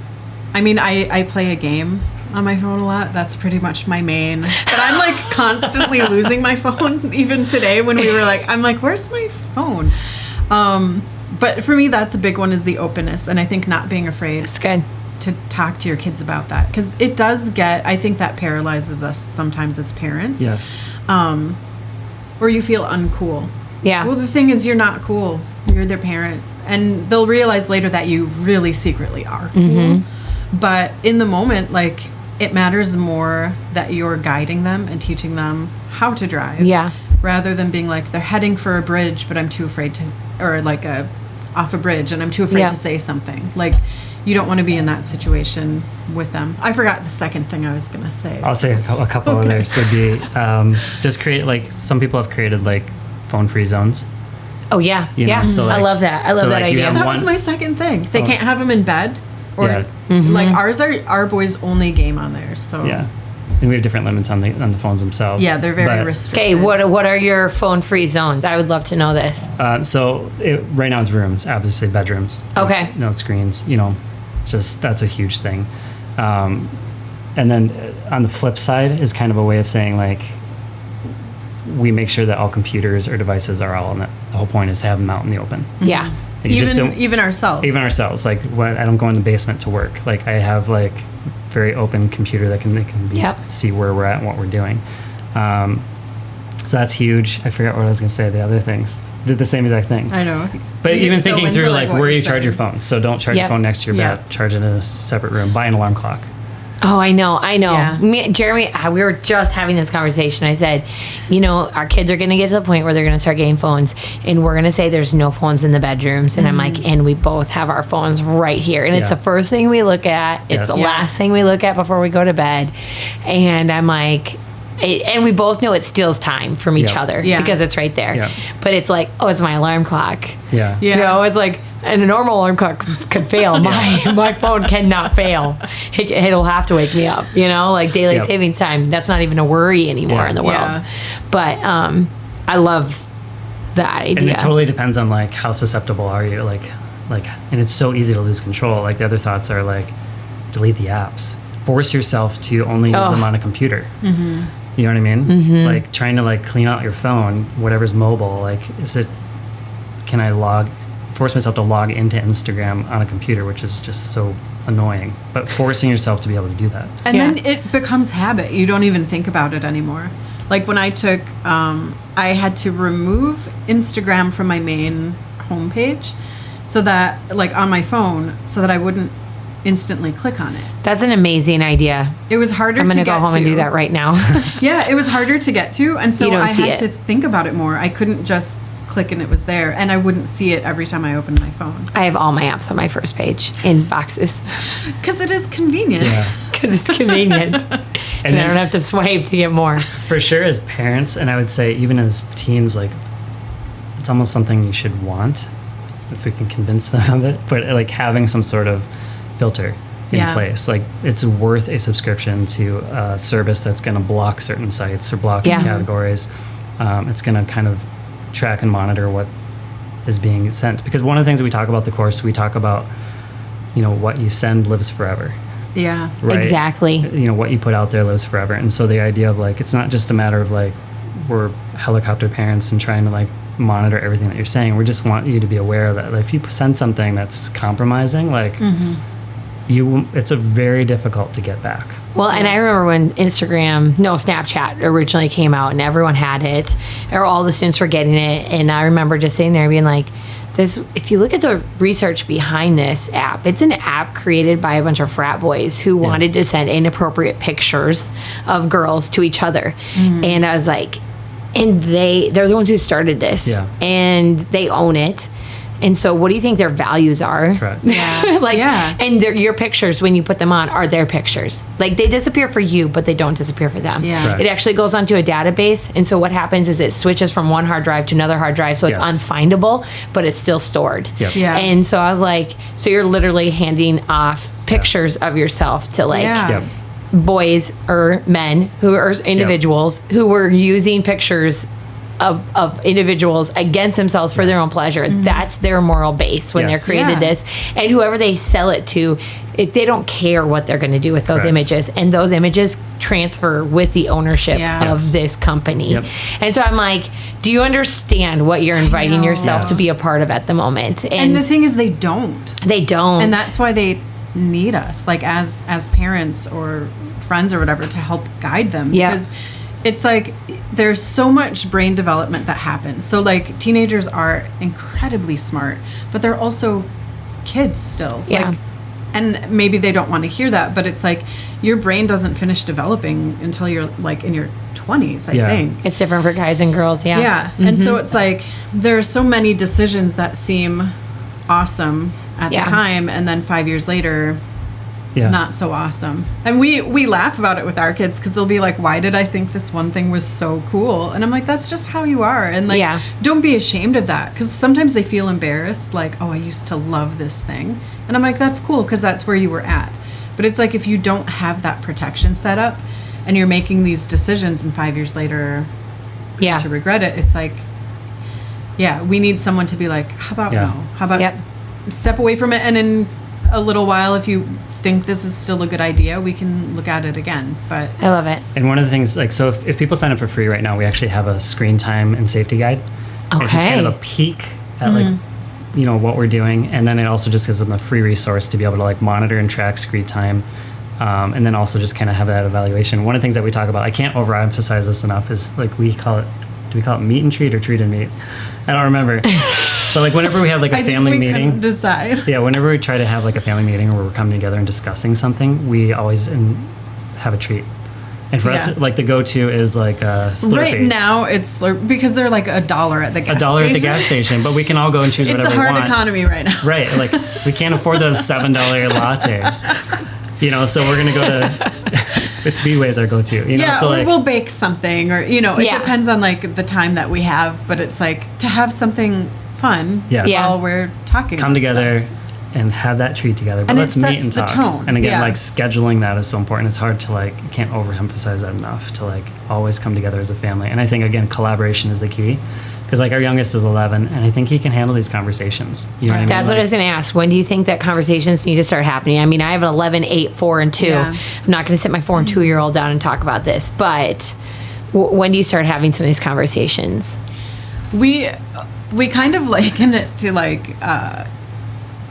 I mean, I play a game on my phone a lot. That's pretty much my main. But I'm like constantly losing my phone. Even today when we were like, I'm like, where's my phone? But for me, that's a big one, is the openness. And I think not being afraid It's good. to talk to your kids about that. Because it does I think that paralyzes us sometimes as parents. Yes. Or you feel uncool. Yeah. Well, the thing is, you're not cool. You're their parent. And they'll realize later that you really secretly are cool. Mm-hmm. But in the moment, like, it matters more that you're guiding them and teaching them how to drive. Yeah. Rather than being like, they're heading for a bridge, but I'm too afraid to, or like off a bridge, and I'm too afraid to say something. Like, you don't want to be in that situation with them. I forgot the second thing I was going to say. I'll say a couple others would be just create, like, some people have created like phone-free zones. Oh yeah. You know, Yeah. so, I like- love that. I love so, that like, you idea. have That one- was my second thing. They can't have them in bed. Or Yeah. like our boys only game on there. So Yeah, and we have different limits on the phones themselves. yeah, they're very But, Okay, restricted. what are your phone-free zones? I would love to know this. Right now it's rooms, obviously bedrooms. Okay. No screens. Just that's a huge thing. And then on the flip side is kind of a way of saying, like, we make sure that all computers or devices are all in it. The whole point is to have them out in the open. Yeah. Like, you just don't- Even ourselves. even ourselves, like, when I don't go in the basement to work, like, I have like very open computer that can Yep. see where we're at and what we're doing. So that's huge. I forgot what I was gonna say. The other things did the same exact thing. I know. But You even get so thinking into, through, like, what where you're you charge your saying. phone. So don't charge Yep. your phone next to your Yeah. bed. Charge it in a separate room. Buy an alarm clock. Oh, I know. Yeah. Jeremy, we were just having this conversation. I said, our kids are going to get to the point where they're going to start getting phones, and we're going to say there's no phones in the bedrooms. And I'm like, and we both have our phones right here. And it's Yeah. the first thing we look at. It's Yes. the Yeah. last thing we look at before we go to bed. And I'm like, and we both know it steals time from each Yeah. other Yeah. because it's right there. Yeah. But it's like, oh, it's my alarm clock. Yeah. Yeah. It's like, and a normal alarm clock could fail. My phone cannot fail. It'll have to wake me up. Like daylight Yep. savings time. That's not even a worry anymore Yeah. in the world. Yeah. But I love that idea. And it totally depends on, like, how susceptible are you, like, and it's so easy to lose control. Like, the other thoughts are, like, delete the apps, force yourself to only use them on a computer. Mm-hmm. You know what I mean? Mm-hmm. Like, trying to, like, clean out your phone, whatever's mobile. Like, can I log force myself to log into Instagram on a computer, which is just so annoying. But forcing yourself to be able to do that. And then it becomes habit. You don't even think about it anymore. Like when I took, I had to remove Instagram from my main homepage so that, like on my phone, so that I wouldn't instantly click on it. That's an amazing idea. It was harder to get to. I'm going to go home and do that right now. Yeah, it was harder to get to. And so You don't I see had it. to think about it more. I couldn't just click and it was there. And I wouldn't see it every time I opened my phone. I have all my apps on my first page in boxes Because it is convenient. Yeah. because it's convenient. and I then- don't have to swipe to get more. For sure, as parents, and I would say even as teens, like it's almost something you should want if we can convince them of it. But like having some sort of filter in Yeah. place, like it's worth a subscription to a service that's going to block certain sites or block Yeah. categories. It's going to kind of track and monitor what is being sent. Because one of the things that we talk about the course, we talk about, what you send lives forever. Yeah. Right? Exactly. What you put out there lives forever. And so the idea of like, it's not just a matter of like, we're helicopter parents and trying to like monitor everything that you're saying. We just want you to be aware that if you send something that's compromising, like it's a very difficult to get back. Well, and I remember when Snapchat originally came out and everyone had it, or all the students were getting it. And I remember just sitting there being like, if you look at the research behind this app, it's an app created by a bunch of frat boys who wanted to send inappropriate pictures of girls to each other. And I was like, and they're the ones who started this, and they own it. And so what do you think their values are? Correct. Yeah. And your pictures, when you put them on, are their pictures. Like, they disappear for you, but they don't disappear for them. Yeah. Correct. It actually goes onto a database. And so what happens is it switches from one hard drive to another hard drive. So it's Yes. unfindable, but it's still stored. Yep. Yeah. And so I was like, so you're literally handing off pictures of yourself to like Yeah. Yep. boys or men who are individuals who were using pictures of individuals against themselves for their own pleasure. That's their moral base when Yes. they're created Yeah. this. And whoever they sell it to, they don't care what they're going to do with those Correct. images. And those images transfer with the ownership Yeah. of Yes. this company. Yep. And so I'm like, do you understand what you're inviting know. yourself to Yes. be a part of at the moment? And the thing is, they don't. they don't. And that's why they need us, like as parents or friends or whatever, to help guide them. Yeah. Because it's like there's so much brain development that happens. So like teenagers are incredibly smart, but they're also kids still. Yeah. Like, and maybe they don't want to hear that, but it's like your brain doesn't finish developing until you're like in your 20s, I Yeah. think. it's different for guys and girls. Yeah. Yeah. And so it's like there's so many decisions that seem awesome at Yeah. the time, and then 5 years later, Yeah. not so awesome. And we laugh about it with our kids because they'll be like, why did I think this one thing was so cool? And I'm like, that's just how you are. And like, Yeah. don't be ashamed of that, because sometimes they feel embarrassed, like, oh, I used to love this thing. And I'm like, that's cool, because that's where you were at. But it's like, if you don't have that protection set up and you're making these decisions and 5 years later Yeah. to regret it, it's like, yeah, we need someone to be like, how about Yeah. no? How about Yep. step away from it, and in a little while, if you think this is still a good idea, we can look at it again. But I love it. And one of the things, like, so if people sign up for free right now, we actually have a screen time and safety guide. It's just kind of a peek at like, what we're doing. And then it also just gives them a free resource to be able to like monitor and track screen time. And then also just kind of have that evaluation. One of the things that we talk about, I can't overemphasize this enough, is like do we call it meet and treat or treat and meet? I don't remember. But like whenever we have like a I family think we meeting, couldn't decide. yeah, whenever we try to have like a family meeting where we're coming together and discussing something, we always have a treat. And for Yeah. us, like the go-to is like a Slurpee. Right now, it's because they're like $1 at the gas $1 station. at the gas station, but we can all go and choose It's whatever a hard we want. economy right now. Right, like we can't afford those $7 lattes. So we're gonna go to Speedway is our go-to. Yeah, so or like we'll bake something, or it Yeah. depends on like the time that we have. But it's like to have something fun Yes. Yeah. while we're talking. come about together stuff. and have that treat together. But And it let's meet sets and the talk. tone. And again, Yeah. like scheduling that is so important. It's hard to like, you can't overemphasize that enough, to like always come together as a family. And I think again, collaboration is the key. Because like our youngest is 11, and I think he can handle these conversations. You know what I mean? That's what I was going to ask. When do you think that conversations need to start happening? I mean, I have an 11, 8, 4, and 2. Yeah. I'm not going to sit my 4 and 2-year-old down and talk about this, but when do you start having some of these conversations? we kind of liken it to like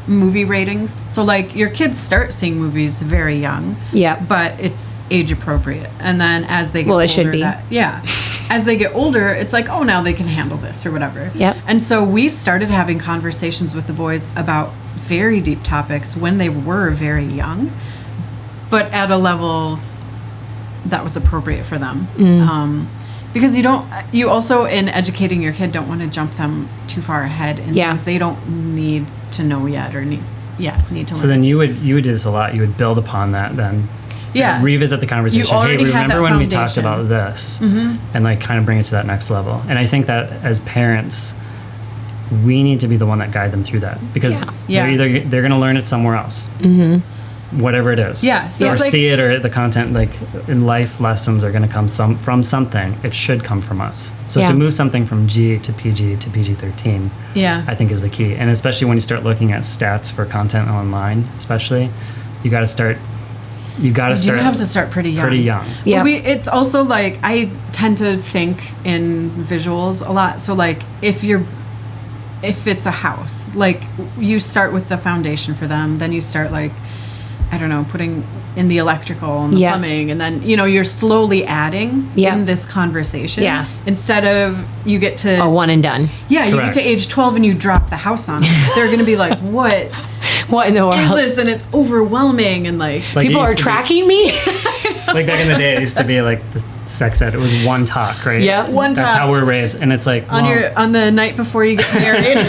movie ratings. So like your kids start seeing movies very young. Yeah. But it's age appropriate. And then as they get Well, older, it should be. as they get older, it's like, oh, now they can handle this or whatever. Yep. And so we started having conversations with the boys about very deep topics when they were very young, but at a level that was appropriate for them. Because you also in educating your kid don't want to jump them too far ahead in things they don't need to know yet or need to learn. So then you would do this a lot. You would build upon that then. Yeah. Revisit the conversation. You already Hey, had remember that when we talked foundation. about this? And like kind of bring it to that next level. And I think that as parents, we need to be the one that guide them through that because Yeah. they're going to learn it somewhere else. Whatever it is. Yeah, so or it's like- see it or the content like in life lessons are going to come from something. It should come from us. So Yeah. to move something from G to PG to PG-13, Yeah. I think is the key. And especially when you start looking at stats for content online, especially, you got to start. You got to You start. have to start pretty young. Pretty young. Yeah. But it's also like I tend to think in visuals a lot. So like if it's a house, like you start with the foundation for them, then you start like, I don't know, putting in the electrical and the Yeah. plumbing, and then you're slowly adding Yeah. in this conversation. Yeah. Instead of you get to A one and done. you get Correct. to age 12 and you drop the house on them. They're going to be like, what What in the is world? this? And it's overwhelming and like Like it People are used to be- tracking me? Like back in the day, it used to be like the sex ed. It was one talk, right? Yep. One That's talk. how we're raised, and it's like on the night before you get married.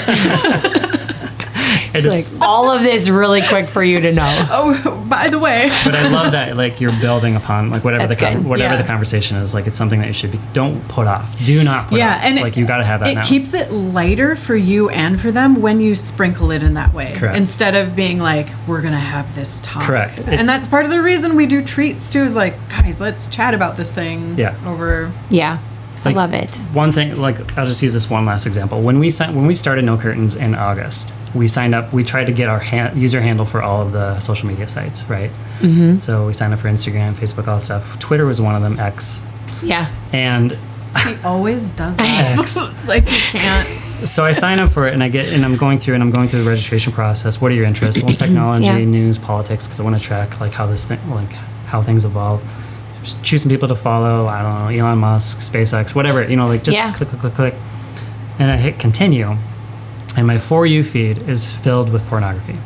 it's Like all of this really quick for you to know. Oh, by the way. But I love that, like you're building upon like whatever That's good. whatever Yeah. the conversation is. Like it's something that you should be. Don't put off. Do not put off. And like you got to have that it now. keeps it lighter for you and for them when you sprinkle it in that way. Correct. Instead of being like, we're gonna have this talk. Correct. It's- And that's part of the reason we do treats too. Is like, guys, let's chat about this thing. Yeah. Over. Yeah. I Like, love it. One thing, like I'll just use this one last example. When we started No Curtains in August, we signed up. We tried to get our user handle for all of the social media sites, right? Mm-hmm. So we signed up for Instagram, Facebook, all that stuff. Twitter was one of them. X, Yeah. and He always does that. X. It's like you can't. So I sign up for it, and I'm going through the registration process. What are your interests? Well, technology, Yeah. news, politics, because I want to track like how how things evolve. Just choose some people to follow. I don't know, Elon Musk, SpaceX, whatever. Just Yeah. click, and I hit continue, and my For You feed is filled with pornography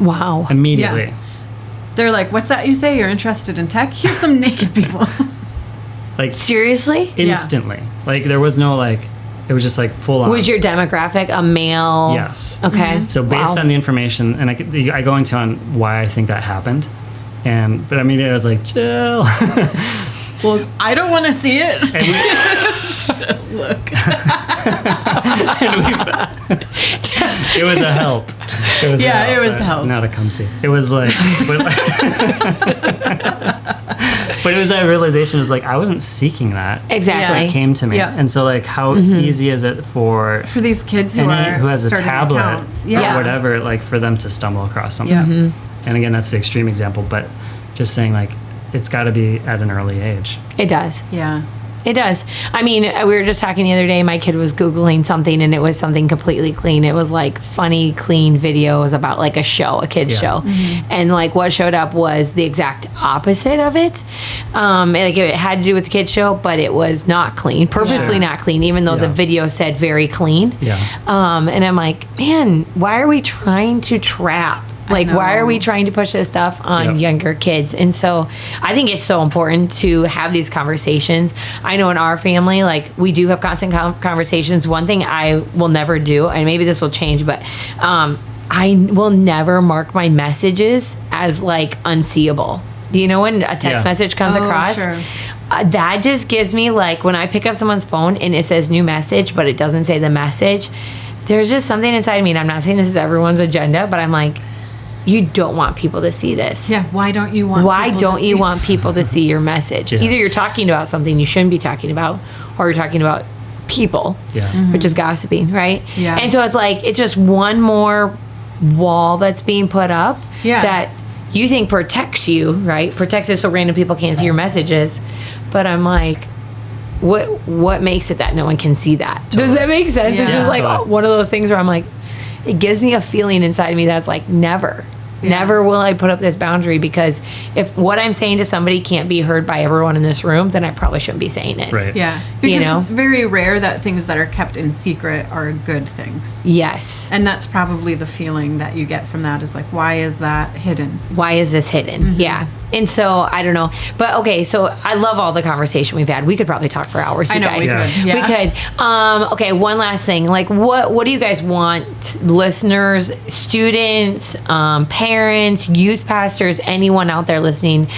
Wow. immediately. Yeah. They're like, what's that you say? You're interested in tech? Here's some naked people. Like Seriously? instantly. Like there was no like. It was just like full on. Was your demographic a male? Yes. Okay. So based Wow. on the information, and I go into on why I think that happened, but I mean it was like chill. Well, I don't want to see it. And Look. it was a help. It was Yeah, it was but help. Not a come see. It was like, but it was that realization. It was like I wasn't seeking that. Exactly. It came to me, Yeah. and so like how easy is it for For these kids who who has a starting tablet accounts. or Yeah. whatever, like for them to stumble across something. Yeah. And again, that's the extreme example, but just saying like it's got to be at an early age. It does. Yeah. It does. I mean, we were just talking the other day. My kid was Googling something and it was something completely clean. It was like funny, clean videos about like a show, a kid's Yeah. show. And like what showed up was the exact opposite of it. Like it had to do with the kid's show, but it was not clean, purposely Sure. not clean, even though the Yeah. video said very clean. Yeah. And I'm like, man, why are we trying to trap? Like, why are we trying to push this stuff on Yep. younger kids? And so I think it's so important to have these conversations. I know in our family, like, we do have constant conversations. One thing I will never do, and maybe this will change, but I will never mark my messages as, like, unseeable. Do you know when a text Yeah. message comes Oh, across? sure. That just gives me, like, when I pick up someone's phone and it says new message, but it doesn't say the message, there's just something inside me. And I'm not saying this is everyone's agenda, but I'm like, you don't want people to see this. Yeah. Why don't you want? Why people to don't you see- want people to see your message? Yeah. Either you're talking about something you shouldn't be talking about, or you're talking about people, Yeah. which is gossiping, right? Yeah. And so it's like, it's just one more wall that's being put up Yeah. that you think protects you, right? Protects it so random people can't see your messages. But I'm like, what makes it that no one can see that? Does that make sense? It's Yeah. just like Totally. one of those things where I'm like, it gives me a feeling inside me that's like, never will I put up this boundary, because if what I'm saying to somebody can't be heard by everyone in this room, then I probably shouldn't be saying it. Right. Yeah, because know? it's very rare that things that are kept in secret are good things. Yes. And that's probably the feeling that you get from that, is like, why is that hidden? Why is this hidden? Yeah. And so I don't know. But okay, so I love all the conversation we've had. We could probably talk for hours, you I know guys. we Yeah. could. Yeah. We could. Okay, one last thing. Like, what do you guys want? Listeners, students, parents, youth pastors, anyone out there listening,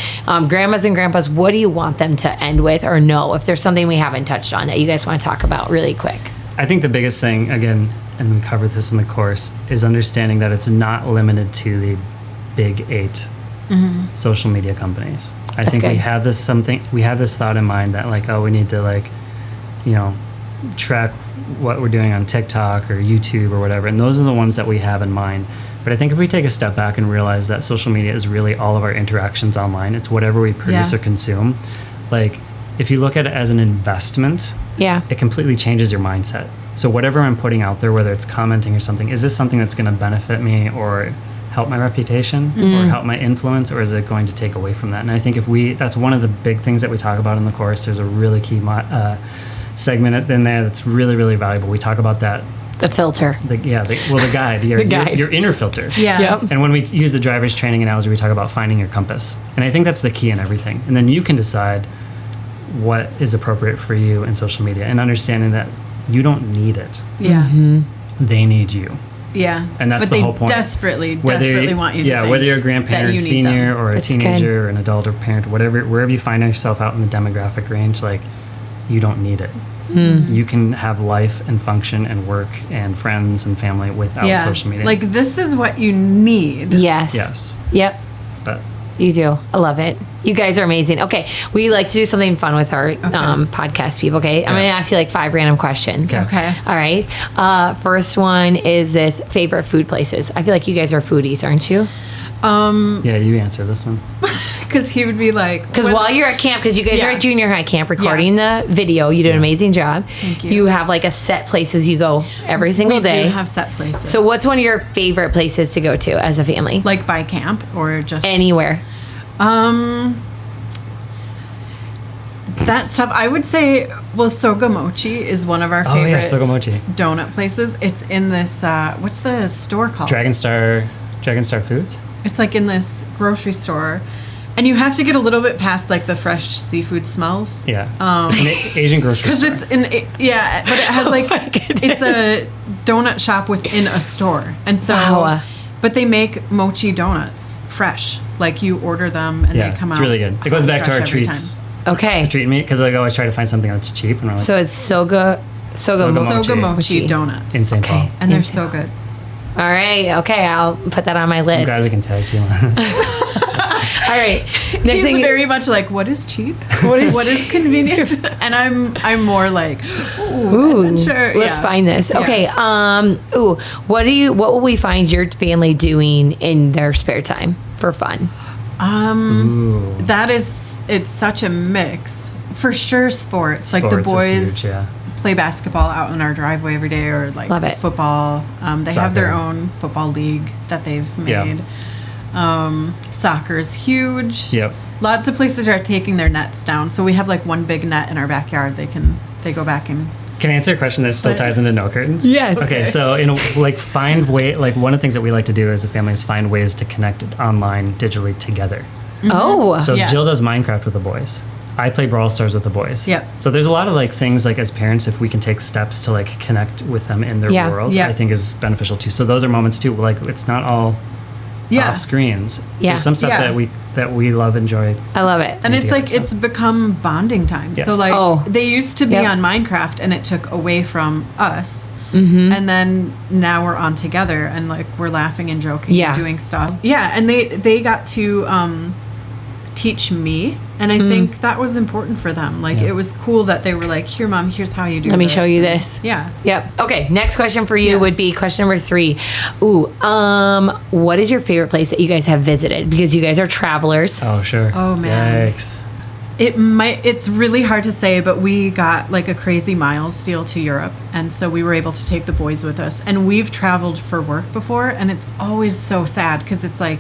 grandmas and grandpas, what do you want them to end with or know? If there's something we haven't touched on that you guys want to talk about really quick. I think the biggest thing, again, and we covered this in the course, is understanding that it's not limited to the big 8 social media companies. I think good. we have this thought in mind that like, oh, we need to like, track what we're doing on TikTok or YouTube or whatever. And those are the ones that we have in mind. But I think if we take a step back and realize that social media is really all of our interactions online, it's whatever we produce Yeah. or consume. Like, if you look at it as an investment, Yeah. it completely changes your mindset. So whatever I'm putting out there, whether it's commenting or something, is this something that's going to benefit me or help my reputation or help my influence, or is it going to take away from that? And I think that's one of the big things that we talk about in the course. There's a really key segment in there that's really, really valuable. We talk about that. The filter. The guide, The guide. your inner filter. Yeah. Yep. And when we use the driver's training analogy, we talk about finding your compass. And I think that's the key in everything. And then you can decide what is appropriate for you in social media, and understanding that you don't need it. Yeah. They need you. Yeah. And that's but the they whole point. desperately Whether want you to yeah, think whether you're a that grandparent or you a need senior them. or a That's teenager or an adult or parent, wherever you find yourself out in the demographic range, like, you don't need it. You can have life and function and work and friends and family without social media. Like, this is what you need. Yes. yes, Yep. but You do. I love it. You guys are amazing. Okay. We like to do something fun with our podcast people. Okay. I'm going to ask you like 5 random questions. Okay. All right. First one is this: favorite food places. I feel like you guys are foodies, aren't you? yeah, you answer this one. Because he would be like, Because while you're at camp, because you guys are Yeah. at junior high camp recording the video, you did an amazing job. Thank you. You have like a set places you go every single we day. do have set places. So what's one of your favorite places to go to as a family? like by camp or just Anywhere. That stuff? I would say, well, Soga Mochi is one of our Oh favorite yeah, Sogomochi, donut places. It's in this. What's the store called? Dragon Star Foods. It's like in this grocery store, and you have to get a little bit past like the fresh seafood smells. Yeah, it's an Asian grocery Because store. it's but it has like my goodness. it's a donut shop within a store, and so Wow. but they make mochi donuts fresh. Like you order them and Yeah, they come out. it's really good. It goes back to fresh our every treats. time. Okay. Treat me, because I always try to find something that's cheap, and we're like, So it's Soga Soga Mochi. Soga mochi Mochi. donuts, in St. Okay. Paul. and they're In so good. All right. Okay. I'll put that on my I'm list. glad we can tag team on this. All right. Next He's thing. very much like, what is cheap? What is what is convenient? And I'm more like, ooh, Ooh, adventure. let's Yeah. find this. Yeah. Okay. What will we find your family doing in their spare time for fun? Ooh. That is, it's such a mix. For sure, sports. Like the Sports is boys huge, yeah. play basketball out in our driveway every day, or like Love it. football. They have their Soccer. own football league that they've Yeah. made. Soccer's huge. Yep. Lots of places are taking their nets down. So we have like one big net in our backyard. They go back and Can I answer a question that still But- ties into no curtains? Yes. Okay, so find one of the things that we like to do as a family is find ways to connect online digitally together. Oh. So Yes. Jill does Minecraft with the boys. I play Brawl Stars with the boys. Yep. So there's a lot of like things like as parents, if we can take steps to like connect with them in their Yeah. world, Yeah. I think is beneficial too. So those are moments too. Like it's not all yeah. off screens. Yeah. There's some stuff Yeah. that we love, enjoy. I love it. And it's together, like so. it's become bonding time. Yes. So like Oh. they used to be Yep. on Minecraft and it took away from us. Mm-hmm. And then now we're on together and like we're laughing and joking Yeah. and doing stuff. Yeah, and they got to teach me, and I think that was important for them. Like Yeah. it was cool that they were like, "Here, Mom, here's how you do Let me this." show you And- this. Yeah. Yep. Okay. Next question for you Yes. would be question number 3. Ooh. What is your favorite place that you guys have visited? Because you guys are travelers. Oh sure. Oh, man. Yikes. It's really hard to say, but we got like a crazy miles deal to Europe. And so we were able to take the boys with us. And we've traveled for work before. And it's always so sad because it's like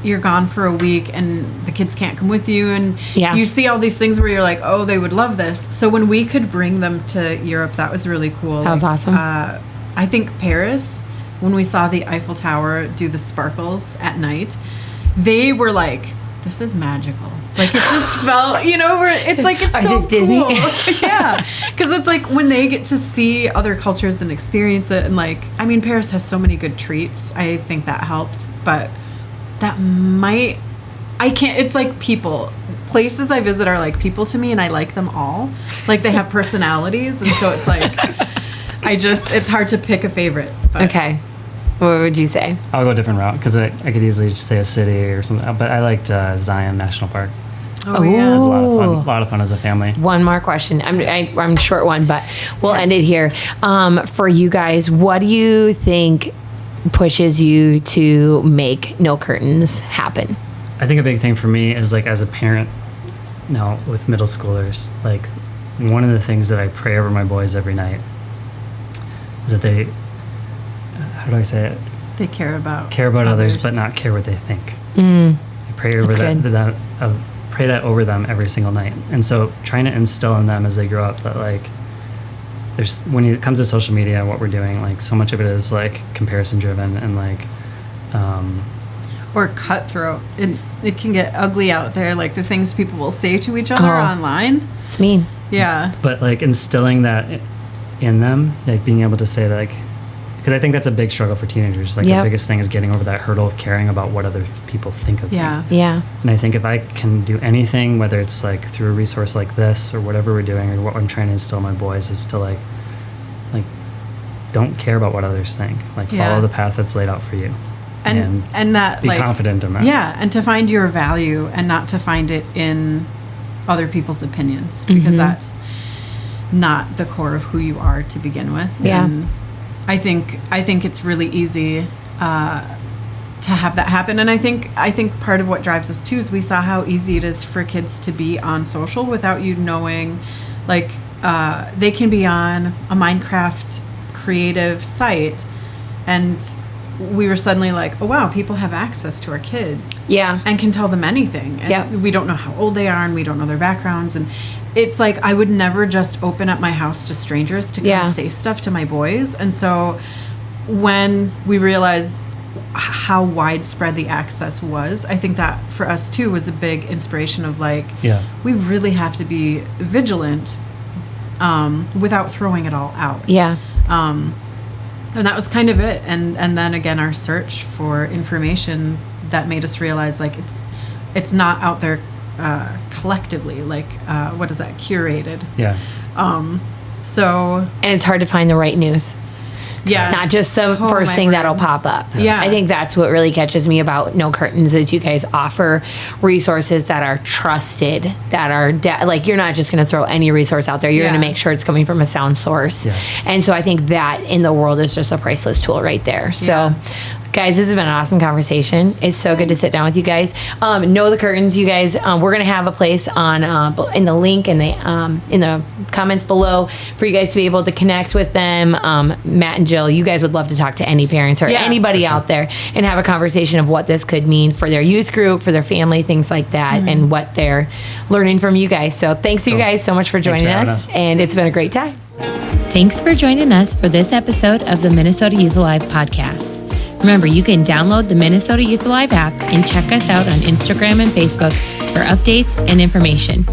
you're gone for a week and the kids can't come with you. And you see all these things where you're like, oh, they would love this. So when we could bring them to Europe, that was really cool. That was awesome. I think Paris, when we saw the Eiffel Tower do the sparkles at night, they were like, this is magical. Like it just felt, where it's like, it's so this Disney? Cool. Yeah. Because it's like when they get to see other cultures and experience it. And like, I mean, Paris has so many good treats. I think that helped. But it's like people. Places I visit are like people to me and I like them all. Like they have personalities. And so it's like, it's hard to pick a favorite. But. Okay. What would you say? I'll go a different route because I could easily just say a city or something. But I liked Zion National Park. Oh, yeah. It was a lot of fun as a family. One more question. I'm short one, but we'll end it here. For you guys, what do you think pushes you to make No Curtains happen? I think a big thing for me is like as a parent now with middle schoolers, like one of the things that I pray over my boys every night is that they, how do I say it? They care about others, but not care what they think. I pray over pray that over them every single night. And so trying to instill in them as they grow up that like there's when it comes to social media and what we're doing, like so much of it is like comparison driven and like or cutthroat. It can get ugly out there, like the things people will say to each other online. It's mean. Yeah. But like instilling that in them, like being able to say that, like, because I think that's a big struggle for teenagers. Like the biggest thing is getting over that hurdle of caring about what other people think of you. Yeah. And I think if I can do anything, whether it's like through a resource like this or whatever we're doing or what I'm trying to instill in my boys is to like don't care about what others think. Like follow the path that's laid out for you. And that be confident in that. Yeah, and to find your value and not to find it in other people's opinions because that's not the core of who you are to begin with. Yeah. And I think it's really easy to have that happen. And I think part of what drives us too is we saw how easy it is for kids to be on social without you knowing, like they can be on a Minecraft creative site and we were suddenly like, oh wow, people have access to our kids. Yeah. And can tell them anything. And we don't know how old they are and we don't know their backgrounds. And it's like I would never just open up my house to strangers to come say stuff to my boys. And so when we realized how widespread the access was, I think that for us too was a big inspiration of like, we really have to be vigilant without throwing it all out. Yeah. And that was kind of it. And then again, our search for information that made us realize like it's not out there collectively, like what is that, curated. Yeah. So and it's hard to find the right news. Yeah. Not just the first thing that'll pop up. Yeah. I think that's what really catches me about No Curtains is you guys offer resources that are trusted, that are like you're not just going to throw any resource out there. You're going to make sure it's coming from a sound source. Yeah. And so I think that in the world is just a priceless tool right there. So guys, this has been an awesome conversation. It's so good to sit down with you guys. Know the Curtains, you guys. We're gonna have a place on in the link in the comments below for you guys to be able to connect with them. Matt and Jill, you guys would love to talk to any parents or anybody out there and have a conversation of what this could mean for their youth group, for their family, things like that, and what they're learning from you guys. So thanks to you guys so much for joining us, and it's been a great time. Thanks for joining us for this episode of the Minnesota Youth Alive podcast. Remember, you can download the Minnesota Youth Alive app and check us out on Instagram and Facebook for updates and information.